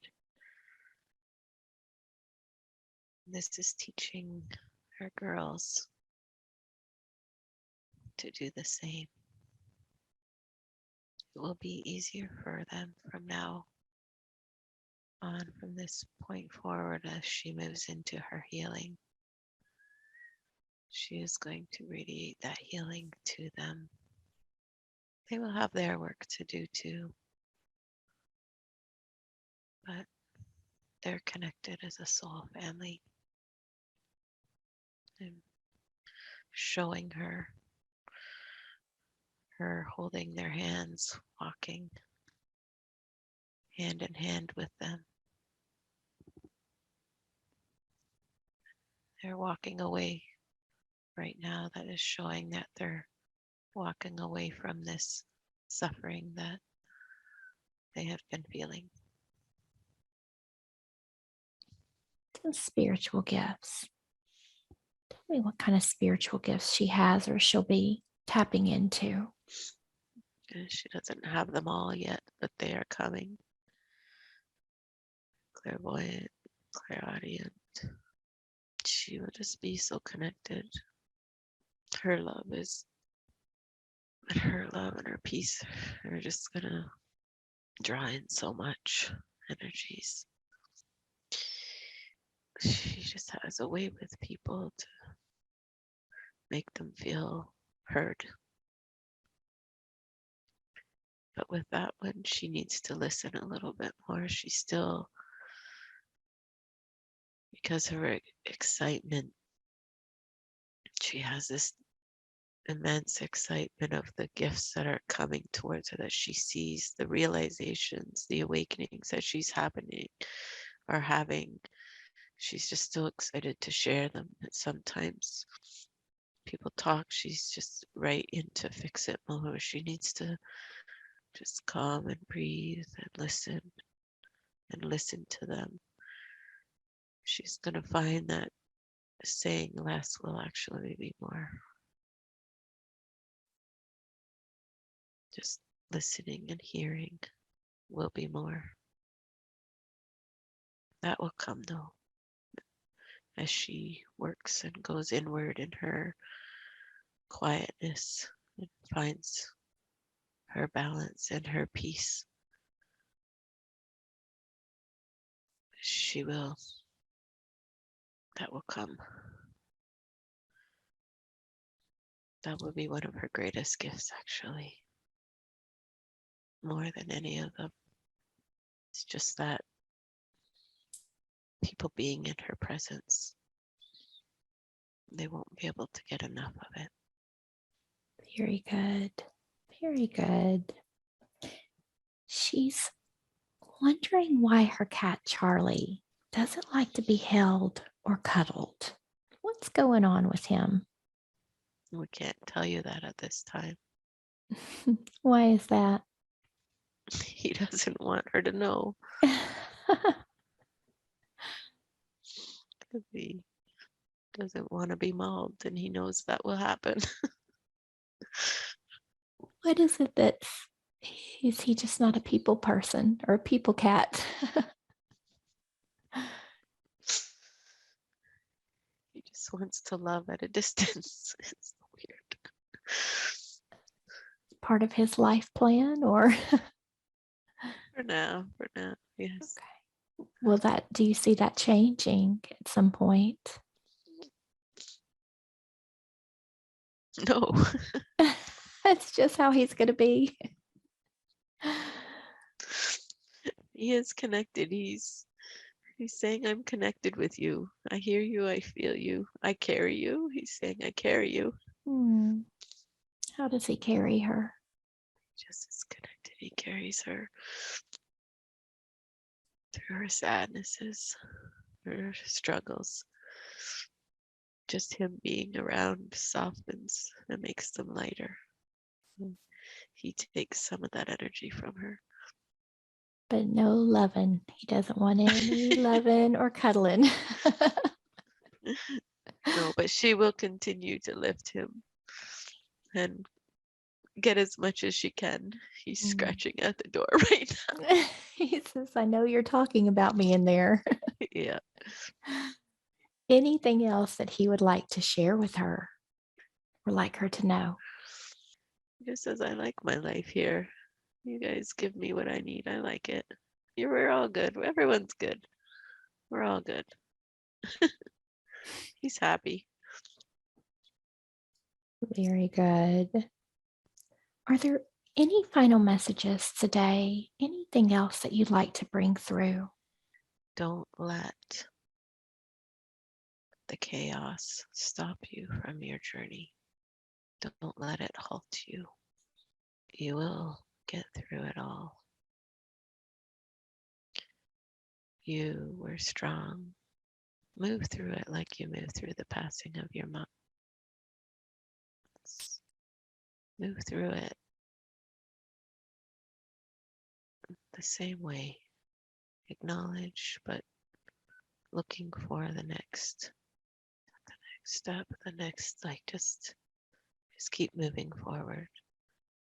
This is teaching her girls to do the same. It will be easier for them from now on, from this point forward, as she moves into her healing. she is going to radiate that healing to them. They will have their work to do too, but they're connected as a soul family. And showing her holding their hands, walking hand in hand with them. They're walking away right now. That is showing that they're walking away from this suffering that they have been feeling. Some spiritual gifts. Tell me what kind of spiritual gifts she has or she'll be tapping into. And she doesn't have them all yet, but they are coming. Clairvoyant, clairaudient. She will just be so connected. Her love and her peace are just gonna draw in so much energies. She just has a way with people to make them feel heard. But with that one, she needs to listen a little bit more. She still, because of her excitement, she has this immense excitement of the gifts that are coming towards her, that she sees, the realizations, the awakenings that she's having. She's just still excited to share them. And sometimes people talk, she's just right into fix it mode. She needs to just calm and breathe and listen to them. She's going to find that saying less will actually be more. Just listening and hearing will be more. That will come though, as she works and goes inward in her quietness and finds her balance and her peace. That will come. That will be one of her greatest gifts, actually. More than any of them. It's just that people being in her presence, they won't be able to get enough of it. Very good. Very good. She's wondering why her cat Charlie doesn't like to be held or cuddled. What's going on with him? We can't tell you that at this time. Why is that? He doesn't want her to know. He doesn't want to be mauled, and he knows that will happen. What is it that's, is he just not a people person or a people cat? He just wants to love at a distance. It's weird. Part of his life plan or? For now, yes. Okay. Well, do you see that changing at some point? No. That's just how he's going to be. He is connected. He's saying, I'm connected with you. I hear you. I feel you. I carry you. He's saying, I carry you. How does he carry her? Just as connected. He carries her through her sadnesses, her struggles. Just him being around softens and makes them lighter. He takes some of that energy from her. But no loving. He doesn't want any loving or cuddling. No, but she will continue to lift him and get as much as she can. He's scratching at the door right now. He says, I know you're talking about me in there. Yeah. Anything else that he would like to share with her or like her to know? He just says, I like my life here. You guys give me what I need. I like it. We're all good. Everyone's good. We're all good. He's happy. Very good. Are there any final messages today? Anything else that you'd like to bring through? Don't let the chaos stop you from your journey. Don't let it halt you. You will get through it all. You were strong. Move through it like you move through the passing of your mom. Move through it the same way. Acknowledge, but looking for the next step, the next, like just keep moving forward.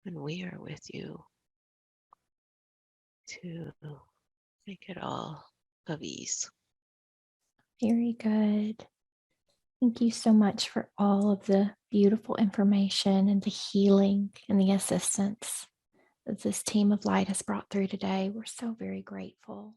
And we are with you to make it all of ease. Very good. Thank you so much for all of the beautiful information and the healing and the assistance that this team of light has brought through today. We're so very grateful.